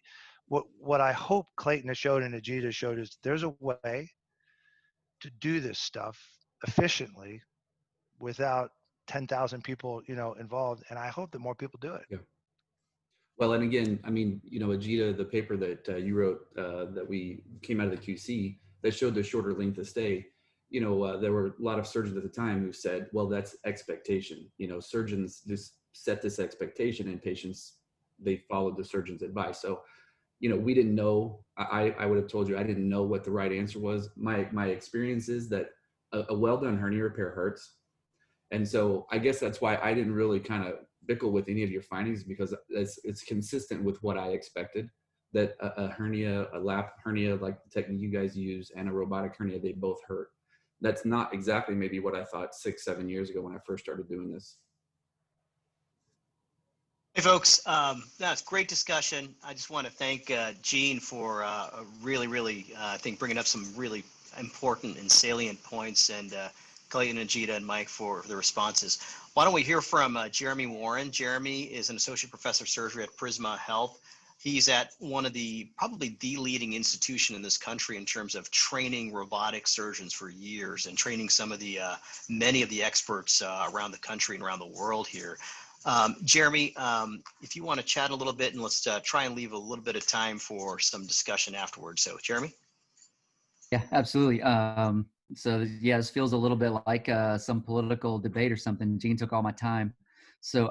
what I hope Clayton has showed and Ajita showed is there's a way to do this stuff efficiently without 10,000 people, involved. And I hope that more people do it. Yeah. Well, and again, I mean, Ajita, the paper that you wrote that we came out of the QC that showed the shorter length of stay, there were a lot of surgeons at the time who said, well, that's expectation. Surgeons just set this expectation and patients, they followed the surgeon's advice. So, we didn't know, I would have told you, I didn't know what the right answer was. My experience is that a well-done hernia repair hurts. And so I guess that's why I didn't really kind of bickle with any of your findings, because it's consistent with what I expected, that a hernia, a lap hernia, like the technique you guys use, and a robotic hernia, they both hurt. That's not exactly maybe what I thought 6-7 years ago when I first started doing this. Hey folks, that's great discussion. I just want to thank Gene for really, I think bringing up some really important and salient points, and Clayton and Gita and Mike for the responses. Why don't we hear from Jeremy Warren? Jeremy is an associate professor of surgery at Prisma Health. He's at one of probably the leading institution in this country in terms of training robotic surgeons for years and training some of the, many of the experts around the country and around the world here. Jeremy, if you want to chat a little bit, and let's try and leave a little bit of time for some discussion afterwards. So Jeremy? Yeah, absolutely. So yeah, this feels a little bit like some political debate or something. Gene took all my time. So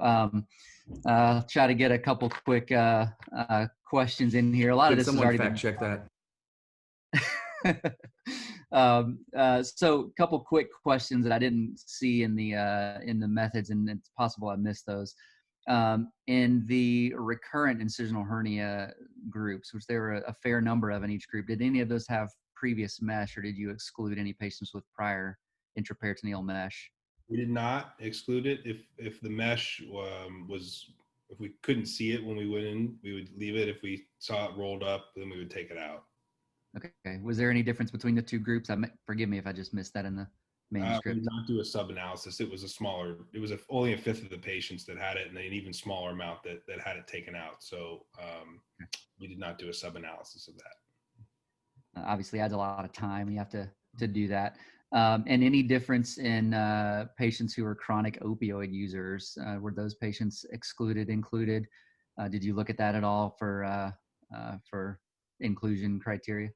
I'll try to get a couple quick questions in here. A lot of this has already been check that. So a couple quick questions that I didn't see in the methods, and it's possible I missed those. In the recurrent incisional hernia groups, which there were a fair number of in each group, did any of those have previous mesh, or did you exclude any patients with prior intraperitoneal mesh? We did not exclude it. If the mesh if we couldn't see it when we went in, we would leave it. If we saw it rolled up, then we would take it out. Okay. Was there any difference between the two groups? Forgive me if I just missed that in the manuscript. We did not do a sub-analysis. It was only a fifth of the patients that had it, and an even smaller amount that had it taken out. So we did not do a sub-analysis of that. Obviously adds a lot of time. You have to do that. And any difference in patients who are chronic opioid users? Were those patients excluded, included? Did you look at that at all for inclusion criteria?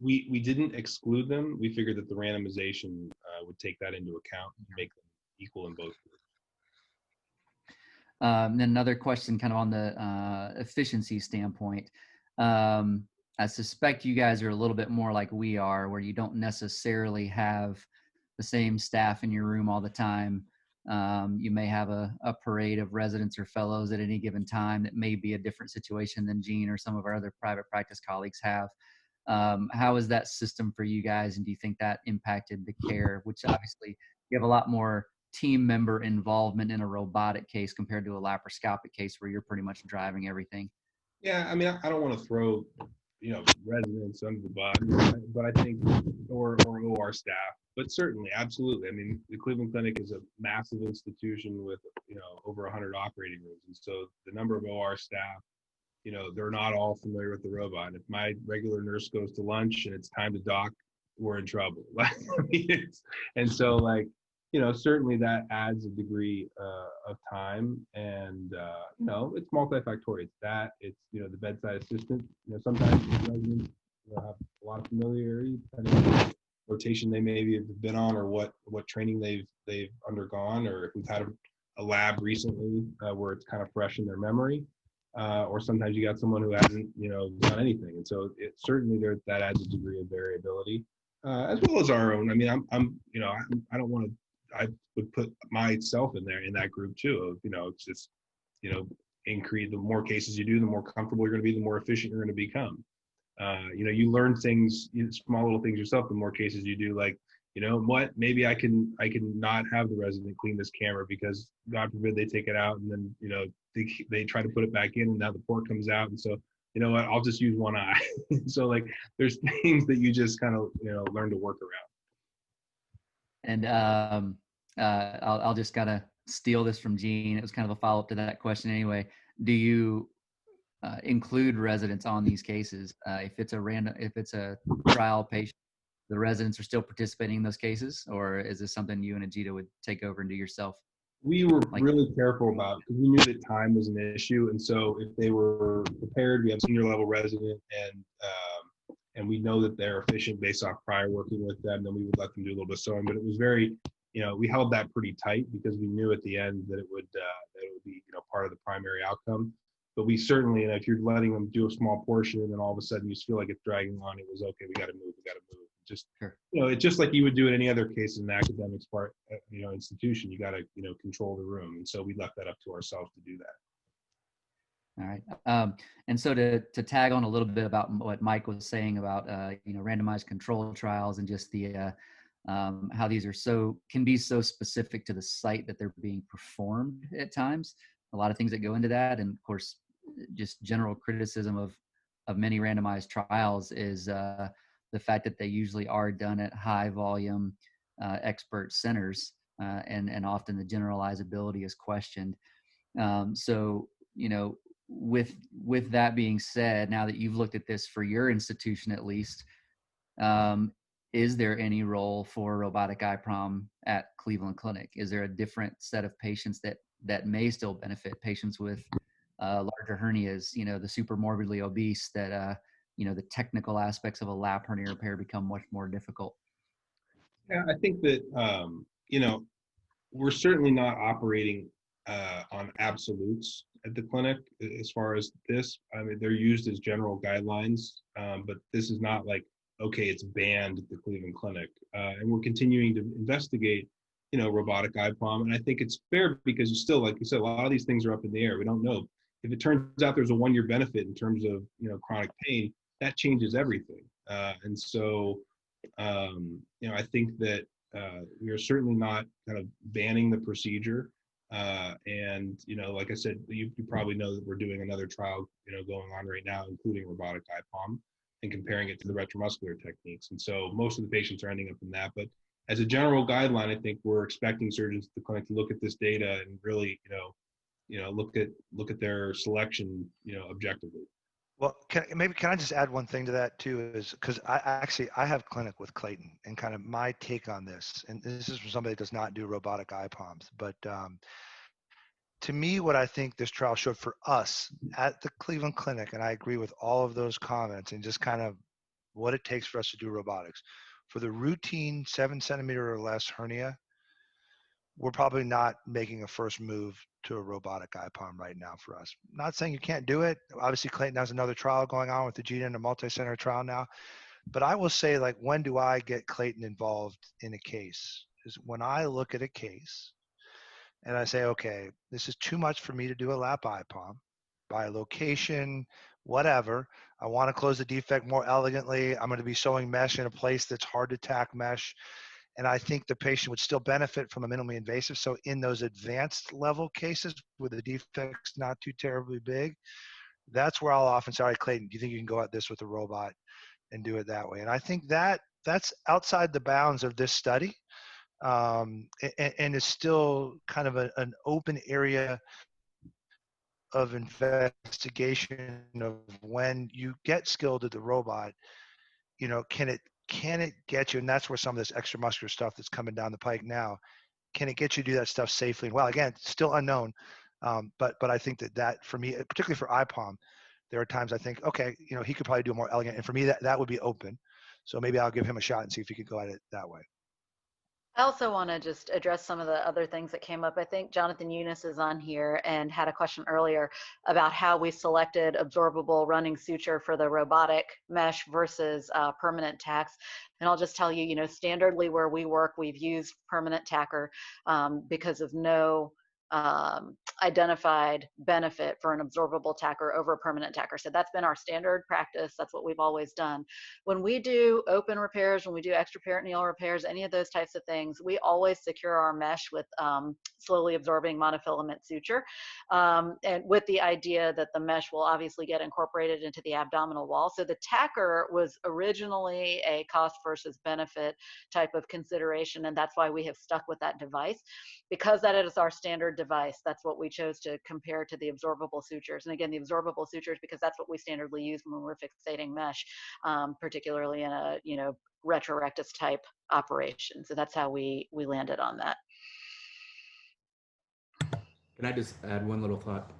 We didn't exclude them. We figured that the randomization would take that into account and make them equal in both groups. Then another question kind of on the efficiency standpoint. I suspect you guys are a little bit more like we are, where you don't necessarily have the same staff in your room all the time. You may have a parade of residents or fellows at any given time that may be a different situation than Gene or some of our other private practice colleagues have. How is that system for you guys, and do you think that impacted the care, which obviously you have a lot more team member involvement in a robotic case compared to a laparoscopic case where you're pretty much driving everything? Yeah, I mean, I don't want to throw residents under the bus, but I think, or OR staff, but certainly, absolutely. I mean, the Cleveland Clinic is a massive institution with, over 100 operating rooms. And so the number of OR staff, they're not all familiar with the robot. And if my regular nurse goes to lunch and it's time to dock, we're in trouble. And so certainly that adds a degree of time, and it's multifactorial. It's that, it's the bedside assistant. Sometimes residents have a lot of familiarity depending on what rotation they maybe have been on, or what training they've undergone, or if we've had a lab recently where it's kind of fresh in their memory, or sometimes you got someone who hasn't done anything, and so certainly that adds a degree of variability, as well as our own. I mean, I don't want to. I would put myself in that group too. It's just, increase, the more cases you do, the more comfortable you're going to be, the more efficient you're going to become. You learn things, small little things yourself. The more cases you do, maybe I can not have the resident clean this camera because God forbid they take it out and then they try to put it back in and now the port comes out, and so what, I'll just use one eye. So there's things that you just kind of learn to work around. And I'll just gotta steal this from Gene. It was kind of a follow-up to that question anyway. Do you include residents on these cases? If it's a trial patient, the residents are still participating in those cases, or is this something you and Ajita would take over and do yourself? We were really careful about, because we knew that time was an issue, and so if they were prepared, we have senior level resident, and we know that they're efficient based off prior working with them, then we would let them do a little bit of sewing. But it was very, we held that pretty tight because we knew at the end that it would be part of the primary outcome. But we certainly, if you're letting them do a small portion and then all of a sudden you feel like it's dragging on, it was okay. We got to move. Just sure. It's just like you would do in any other case in an academic institution. You got to control the room, and so we left that up to ourselves to do that. All right. And so to tag on a little bit about what Mike was saying about randomized control trials and just the how these can be so specific to the site that they're being performed at times. A lot of things that go into that, and of course, just general criticism of many randomized trials is the fact that they usually are done at high volume expert centers, and often the generalizability is questioned. So, with that being said, now that you've looked at this for your institution at least, is there any role for robotic IPOM at Cleveland Clinic? Is there a different set of patients that may still benefit, patients with larger hernias, the super morbidly obese that, the technical aspects of a lap hernia repair become much more difficult? Yeah, I think that, we're certainly not operating on absolutes at the clinic as far as this. I mean, they're used as general guidelines, but this is not like, okay, it's banned at the Cleveland Clinic. And we're continuing to investigate, robotic IPOM. And I think it's fair because you still, like you said, a lot of these things are up in the air. We don't know. If it turns out there's a 1-year benefit in terms of, chronic pain, that changes everything. And so, I think that we are certainly not kind of banning the procedure. And, like I said, you probably know that we're doing another trial, going on right now, including robotic IPOM, and comparing it to the retromuscular techniques. And so most of the patients are ending up in that. But as a general guideline, I think we're expecting surgeons at the clinic to look at this data and really, look at their selection, objectively. Well, can I just add one thing to that too? Is because I have clinic with Clayton, and kind of my take on this, and this is from somebody that does not do robotic IPOMs, but to me, what I think this trial showed for us at the Cleveland Clinic, and I agree with all of those comments, and just kind of what it takes for us to do robotics. For the routine 7-centimeter or less hernia, we're probably not making a first move to a robotic IPOM right now for us. Not saying you can't do it. Obviously, Clayton has another trial going on with Eugene and a multi-center trial now. But I will say, like, when do I get Clayton involved in a case? Is when I look at a case and I say, okay, this is too much for me to do a lap IPOM by location, whatever. I want to close the defect more elegantly. I'm going to be sewing mesh in a place that's hard to tack mesh. And I think the patient would still benefit from a minimally invasive. So in those advanced level cases where the defect's not too terribly big, that's where I'll often say, all right, Clayton, do you think you can go at this with a robot and do it that way? And I think that's outside the bounds of this study, and is still kind of an open area of investigation of when you get skilled at the robot, can it get you, and that's where some of this extramuscular stuff that's coming down the pike now, can it get you to do that stuff safely? And well, again, still unknown, but I think that for me, particularly for IPOM, there are times I think, okay, he could probably do it more elegant, and for me, that would be open. So maybe I'll give him a shot and see if he could go at it that way. I also want to just address some of the other things that came up. I think Jonathan Eunice is on here and had a question earlier about how we selected absorbable running suture for the robotic mesh versus permanent tacks. And I'll just tell you, standardly where we work, we've used permanent tacker because of no identified benefit for an absorbable tacker over a permanent tacker. So that's been our standard practice. That's what we've always done. When we do open repairs, when we do extraperitoneal repairs, any of those types of things, we always secure our mesh with slowly absorbing monofilament suture, and with the idea that the mesh will obviously get incorporated into the abdominal wall. So the tacker was originally a cost versus benefit type of consideration, and that's why we have stuck with that device. Because that is our standard device, that's what we chose to compare to the absorbable sutures. And again, the absorbable sutures, because that's what we standardly use when we're fixating mesh, particularly in a retrorectus type operation. So that's how we landed on that. Can I just add one little thought?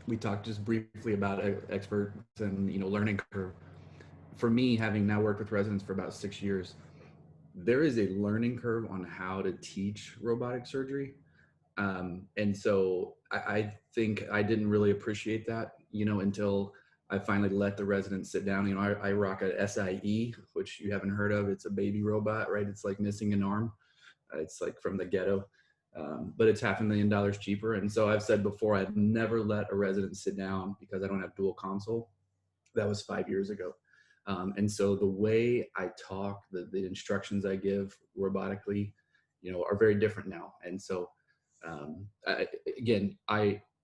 We talked just briefly about experts and learning curve. For me, having now worked with residents for about 6 years, there is a learning curve on how to teach robotic surgery. And so I think I didn't really appreciate that, until I finally let the residents sit down. I rock a SIE, which you haven't heard of. It's a baby robot, right? It's like missing an arm. It's like from the ghetto, but it's $500,000 cheaper. And so I've said before, I've never let a resident sit down because I don't have dual console. That was 5 years ago. And so the way I talk, the instructions I give robotically, are very different now. And so,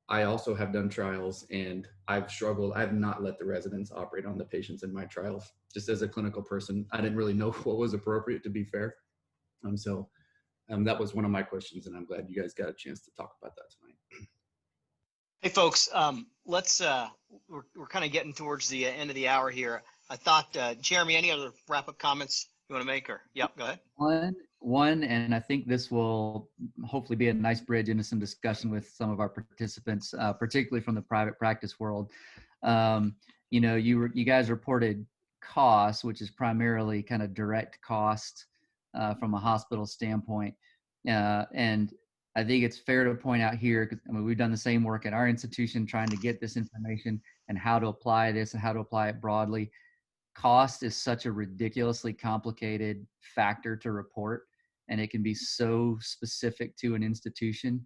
I also have done trials and I've struggled. I've not let the residents operate on the patients in my trials. Just as a clinical person, I didn't really know what was appropriate, to be fair. That was one of my questions, and I'm glad you guys got a chance to talk about that tonight. Hey folks, let's we're kind of getting towards the end of the hour here. I thought, Jeremy, any other wrap-up comments you want to make? Or yep, go ahead. One, and I think this will hopefully be a nice bridge into some discussion with some of our participants, particularly from the private practice world. You know, you guys reported costs, which is primarily kind of direct cost from a hospital standpoint, and I think it's fair to point out here, because I mean, we've done the same work at our institution trying to get this information and how to apply this and how to apply it broadly. Cost is such a ridiculously complicated factor to report, and it can be so specific to an institution,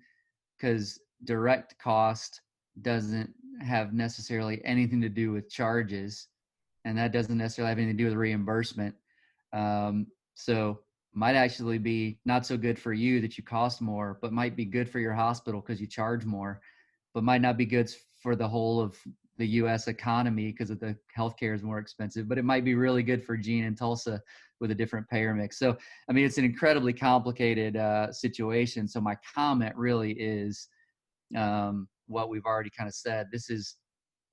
because direct cost doesn't have necessarily anything to do with charges, and that doesn't necessarily have anything to do with reimbursement. So might actually be not so good for you that you cost more, but might be good for your hospital because you charge more, but might not be good for the whole of the U.S. economy because of the healthcare is more expensive, but it might be really good for Gene and Tulsa with a different payer mix. So, I mean, it's an incredibly complicated situation. So my comment really is what we've already kind of said. This is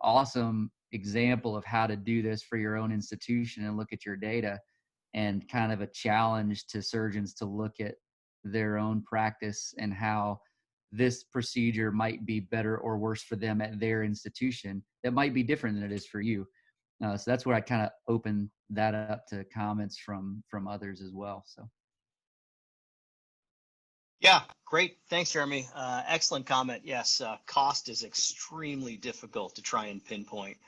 awesome example of how to do this for your own institution and look at your data, and kind of a challenge to surgeons to look at their own practice and how this procedure might be better or worse for them at their institution. That might be different than it is for you. So that's where I kind of open that up to comments from others as well. So. Yeah, great. Thanks, Jeremy. Excellent comment. Yes, cost is extremely difficult to try and pinpoint.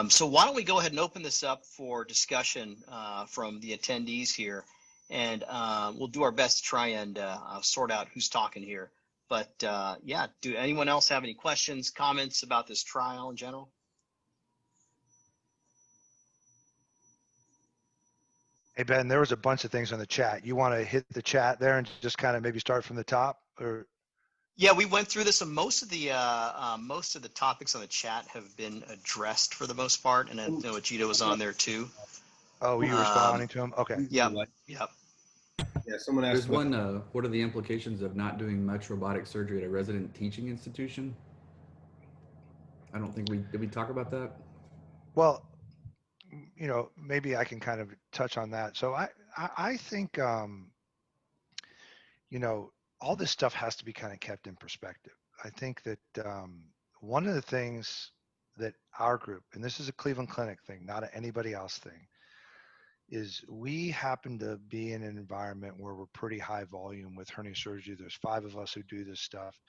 So why don't we go ahead and open this up for discussion from the attendees here, and we'll do our best to try and sort out who's talking here. But yeah, do anyone else have any questions, comments about this trial in general? Hey, Ben, there was a bunch of things on the chat. You want to hit the chat there and just kind of maybe start from the top, or? Yeah, we went through this, and most of the topics on the chat have been addressed for the most part, and I know Ajita was on there too. Oh, were you responding to him? Okay. Yep. Yep. Yeah, someone asked. There's one. What are the implications of not doing much robotic surgery at a resident teaching institution? I don't think did we talk about that? Well, you know, maybe I can kind of touch on that. So I think, you know, all this stuff has to be kind of kept in perspective. I think that one of the things that our group, and this is a Cleveland Clinic thing, not anybody else thing, is we happen to be in an environment where we're pretty high volume with hernia surgery. There's 5 of us who do this stuff.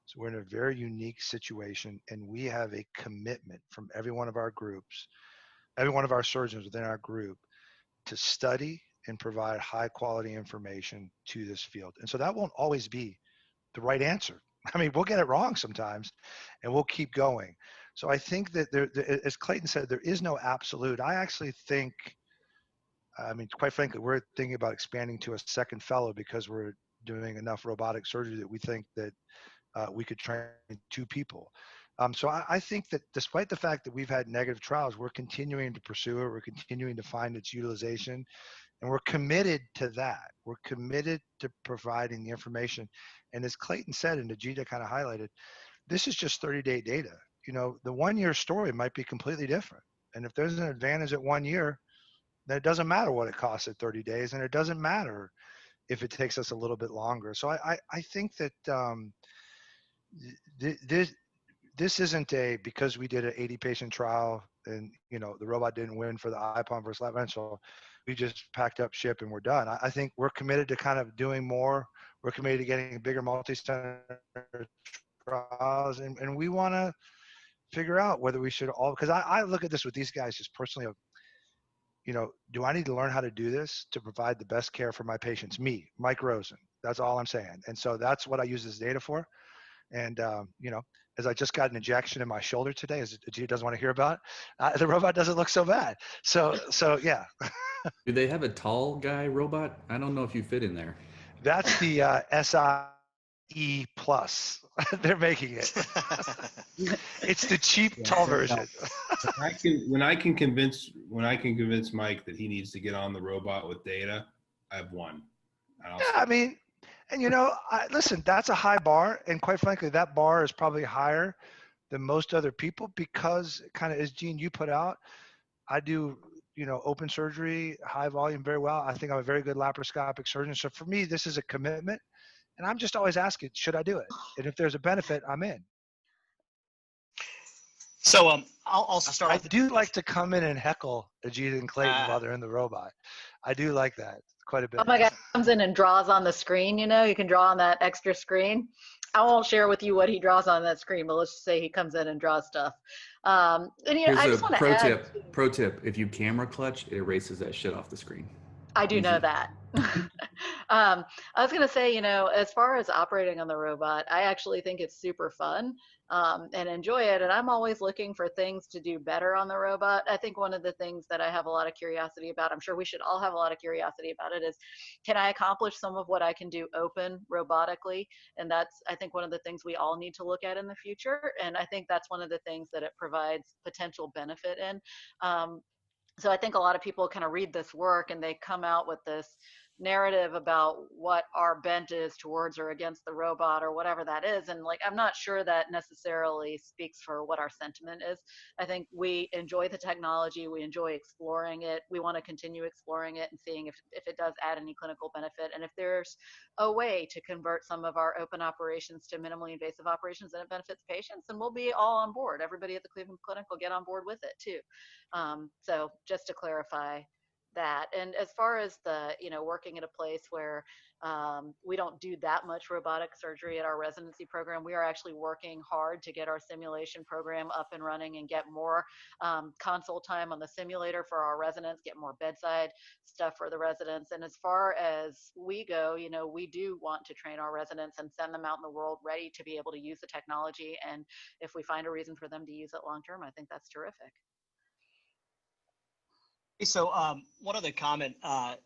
So we're in a very unique situation, and we have a commitment from every one of our groups, every one of our surgeons within our group, to study and provide high quality information to this field. And so that won't always be the right answer. I mean, we'll get it wrong sometimes, and we'll keep going. So I think that there, as Clayton said, there is no absolute. I actually think, I mean, quite frankly, we're thinking about expanding to a second fellow because we're doing enough robotic surgery that we think that we could train 2 people. So I think that despite the fact that we've had negative trials, we're continuing to pursue it. We're continuing to find its utilization, and we're committed to that. We're committed to providing the information. And as Clayton said, and Ajita kind of highlighted, this is just 30-day data. You know, the 1-year story might be completely different. And if there's an advantage at 1 year, then it doesn't matter what it costs at 30 days, and it doesn't matter if it takes us a little bit longer. So I think that this isn't because we did an 80-patient trial and, you know, the robot didn't win for the IPOM versus Laparoscopic, we just packed up ship and we're done. I think we're committed to kind of doing more. We're committed to getting bigger multi-center trials, and we want to figure out whether we should all, because I look at this with these guys just personally, you know, do I need to learn how to do this to provide the best care for my patients? Me, Mike Rosen. That's all I'm saying. And so that's what I use this data for. And, you know, as I just got an injection in my shoulder today, as Gina doesn't want to hear about, the robot doesn't look so bad. So yeah. Do they have a tall guy robot? I don't know if you fit in there. That's the SIE Plus. They're making it. It's the cheap tall version. When I can convince Mike that he needs to get on the robot with data, I've won. I'll Yeah, stop. I mean, and listen, that's a high bar, and quite frankly, that bar is probably higher than most other people because, kind of as Gene you put out, I do open surgery, high volume, very well. I think I'm a very good laparoscopic surgeon. So for me, this is a commitment, and I'm just always asking, should I do it? And if there's a benefit, I'm in. So I'll also start I off. do like to come in and heckle Eugene and Clayton while they're in the robot. I do like that quite a bit. Oh my God, he comes in and draws on the screen, you can draw on that extra screen. I won't share with you what he draws on that screen, but let's just say he comes in and draws stuff. And Here's I a just want to pro add. tip. Pro tip: if you camera clutch, it erases that shit off the screen. I do Easy. know that. I was going to say, as far as operating on the robot, I actually think it's super fun and enjoy it. And I'm always looking for things to do better on the robot. I think one of the things that I have a lot of curiosity about, I'm sure we should all have a lot of curiosity about it, is can I accomplish some of what I can do open robotically? And that's, I think, one of the things we all need to look at in the future. And I think that's one of the things that it provides potential benefit in. So I think a lot of people kind of read this work and they come out with this narrative about what our bent is towards or against the robot or whatever that is. And I'm not sure that necessarily speaks for what our sentiment is. I think we enjoy the technology. We enjoy exploring it. We want to continue exploring it and seeing if it does add any clinical benefit. And if there's a way to convert some of our open operations to minimally invasive operations and it benefits patients, then we'll be all on board. Everybody at the Cleveland Clinic will get on board with it too. So just to clarify that. And as far as the, working at a place where we don't do that much robotic surgery at our residency program, we are actually working hard to get our simulation program up and running and get more console time on the simulator for our residents, get more bedside stuff for the residents. And as far as we go, we do want to train our residents and send them out in the world ready to be able to use the technology. And if we find a reason for them to use it long term, I think that's terrific. So one other comment,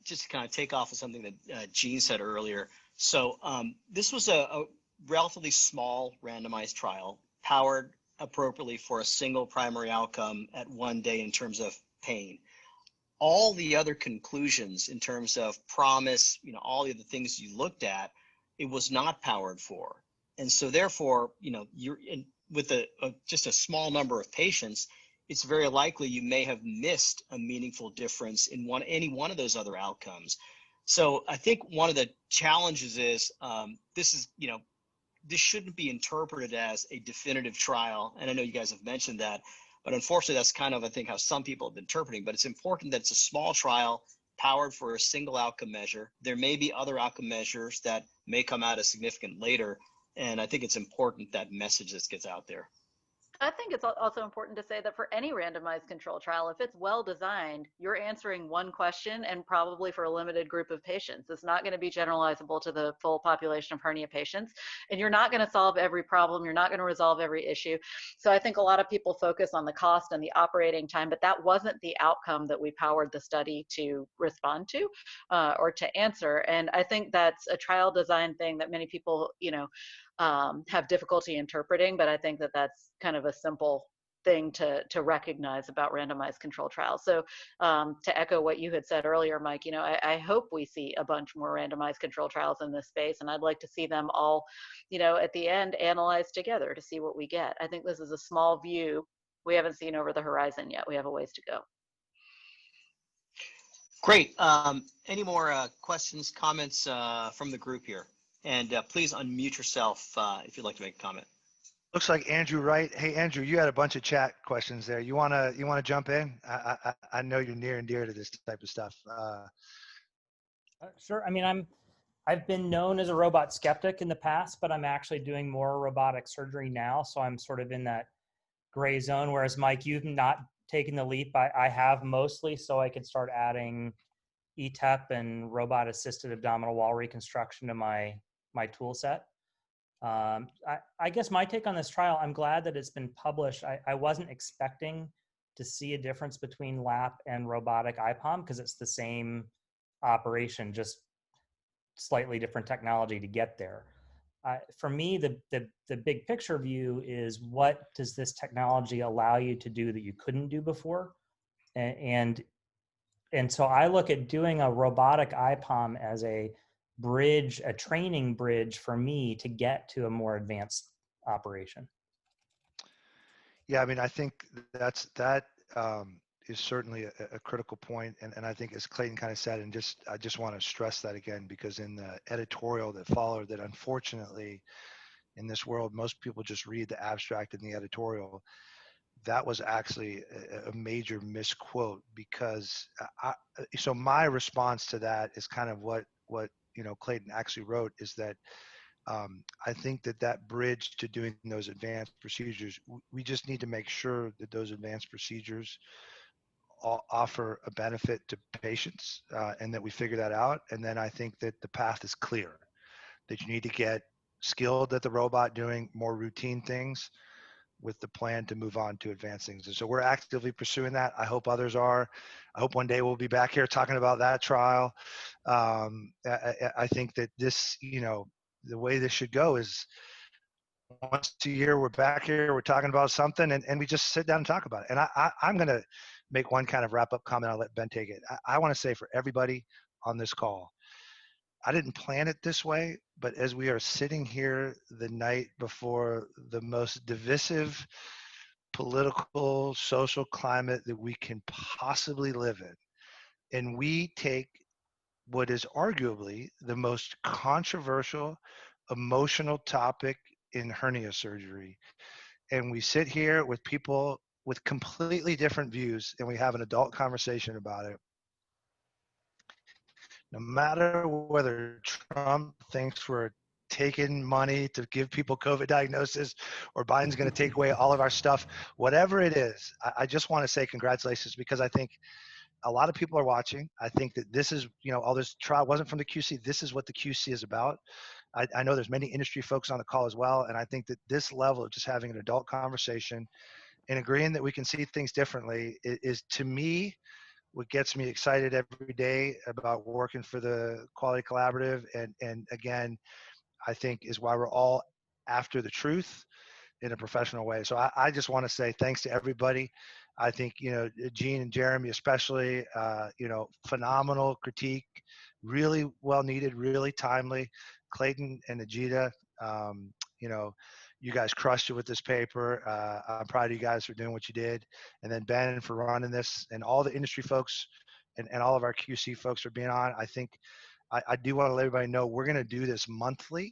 just to kind of take off of something that Gene said earlier. So this was a relatively small randomized trial, powered appropriately for a single primary outcome at 1 day in terms of pain. All the other conclusions in terms of promise, all the other things you looked at, it was not powered for. And so therefore, you're in with just a small number of patients, it's very likely you may have missed a meaningful difference in any one of those other outcomes. So I think one of the challenges is this shouldn't be interpreted as a definitive trial. And I know you guys have mentioned that, but unfortunately that's kind of, I think, how some people have been interpreting, but it's important that it's a small trial powered for a single outcome measure. There may be other outcome measures that may come out as significant later. And I think it's important that message that gets out there. I think it's also important to say that for any randomized control trial, if it's well designed, you're answering one question and probably for a limited group of patients. It's not going to be generalizable to the full population of hernia patients, and you're not going to solve every problem. You're not going to resolve every issue. So I think a lot of people focus on the cost and the operating time, but that wasn't the outcome that we powered the study to respond to or to answer. And I think that's a trial design thing that many people, have difficulty interpreting, but I think that that's kind of a simple thing to recognize about randomized control trials. So to echo what you had said earlier, Mike, I hope we see a bunch more randomized control trials in this space, and I'd like to see them all, at the end analyzed together to see what we get. I think this is a small view we haven't seen over the horizon yet. We have a ways to go. Great. Any more questions, comments from the group here? And please unmute yourself if you'd like to make a comment. Looks like Andrew Wright. Hey, Andrew, you had a bunch of chat questions there. You wanna jump in? I know you're near and dear to this type of stuff. Sure. I mean, I've been known as a robot skeptic in the past, but I'm actually doing more robotic surgery now, so I'm sort of in that gray zone. Whereas Mike, you've not taken the leap. I have mostly, so I could start adding ETEP and robot-assisted abdominal wall reconstruction to my tool set. I guess my take on this trial, I'm glad that it's been published. I wasn't expecting to see a difference between LAP and robotic IPOM because it's the same operation, just slightly different technology to get there. For me, the big picture view is, what does this technology allow you to do that you couldn't do before? And so I look at doing a robotic IPOM as a a training bridge for me to get to a more advanced operation. Yeah, I mean, I think that is certainly a critical point, and I think, as Clayton kind of said, and I just want to stress that again, because in the editorial that followed, that unfortunately in this world most people just read the abstract in the editorial. That was actually a major misquote, because so my response to that is kind of what Clayton actually wrote, is that I think that bridge to doing those advanced procedures, we just need to make sure that those advanced procedures offer a benefit to patients, and that we figure that out. And then I think that the path is clear, that you need to get skilled at the robot doing more routine things, with the plan to move on to advanced things. And so we're actively pursuing that. I hope others are. I hope one day we'll be back here talking about that trial. I think that this, the way this should go is once a year we're back here, we're talking about something, and we just sit down and talk about it. And I'm going to make one kind of wrap up comment. I'll let Ben take it. I want to say, for everybody on this call, I didn't plan it this way, but as we are sitting here the night before the most divisive political, social climate that we can possibly live in, and we take what is arguably the most controversial, emotional topic in hernia surgery, and we sit here with people with completely different views, and we have an adult conversation about it. No matter whether Trump thinks we're taking money to give people COVID diagnosis, or Biden's going to take away all of our stuff, whatever it is, I just want to say congratulations, because I think a lot of people are watching. I think that this is, all this trial wasn't from the QC. This is what the QC is about. I know there's many industry folks on the call as well. And I think that this level of just having an adult conversation and agreeing that we can see things differently is to me, what gets me excited every day about working for the Quality Collaborative. And again, I think is why we're all after the truth in a professional way. So I just want to say thanks to everybody. I think, Gene and Jeremy especially, phenomenal critique, really well needed, really timely. Clayton and Ajita, you guys crushed it with this paper. I'm proud of you guys for doing what you did. And then Ben for running this, and all the industry folks and all of our QC folks for being on. I think I do want to let everybody know we're going to do this monthly.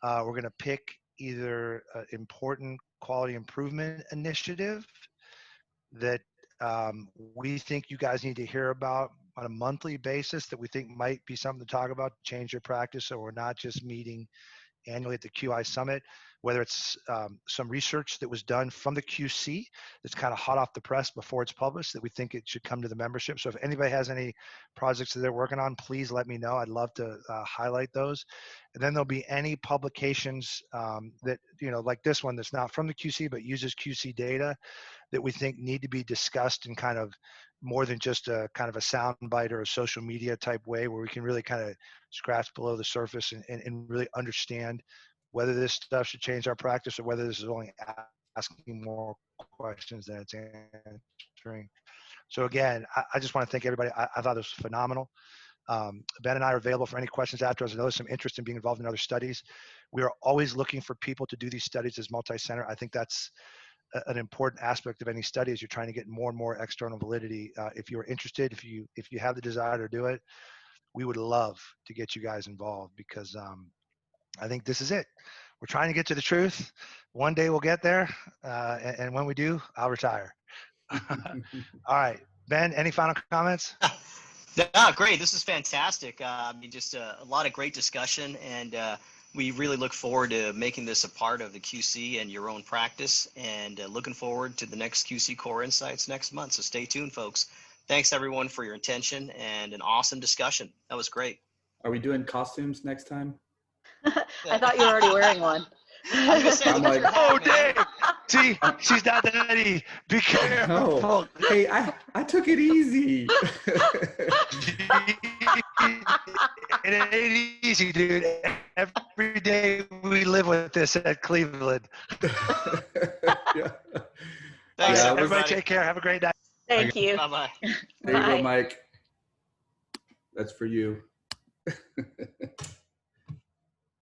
We're going to pick either an important quality improvement initiative that we think you guys need to hear about on a monthly basis, that we think might be something to talk about, change your practice, so we're not just meeting annually at the QI Summit, whether it's some research that was done from the QC that's kind of hot off the press before it's published, that we think it should come to the membership. So if anybody has any projects that they're working on, please let me know. I'd love to highlight those. And then there'll be any publications that, like this one, that's not from the QC, but uses QC data, that we think need to be discussed in kind of more than just a kind of a soundbite or a social media type way, where we can really kind of scratch below the surface and really understand whether this stuff should change our practice, or whether this is only asking more questions than it's answering. So again, I just want to thank everybody. I thought this was phenomenal. Ben and I are available for any questions after. I know there's some interest in being involved in other studies. We are always looking for people to do these studies as multi-center. I think that's an important aspect of any study, as you're trying to get more and more external validity. If you're interested, if you have the desire to do it, we would love to get you guys involved, because I think this is it. We're trying to get to the truth. One day we'll get there, and when we do, I'll retire. All right, Ben, any final comments? No, great. This is fantastic. Just a lot of great discussion, and we really look forward to making this a part of the QC and your own practice, and looking forward to the next QC Core Insights next month. So stay tuned, folks. Thanks, everyone, for your attention and an awesome discussion. That was great. Are we doing costumes next time? I thought you were already wearing one. I'm gonna say, I'm like, oh, Dave! See, she's not ready. Be careful. No. Hey, I took it easy. It ain't easy, dude. Every day we live with this at Cleveland. Yeah. Thanks, Right, everybody. everybody take care. Have a great night. Thank you. Bye-bye. There you Bye. go, Mike. That's for you.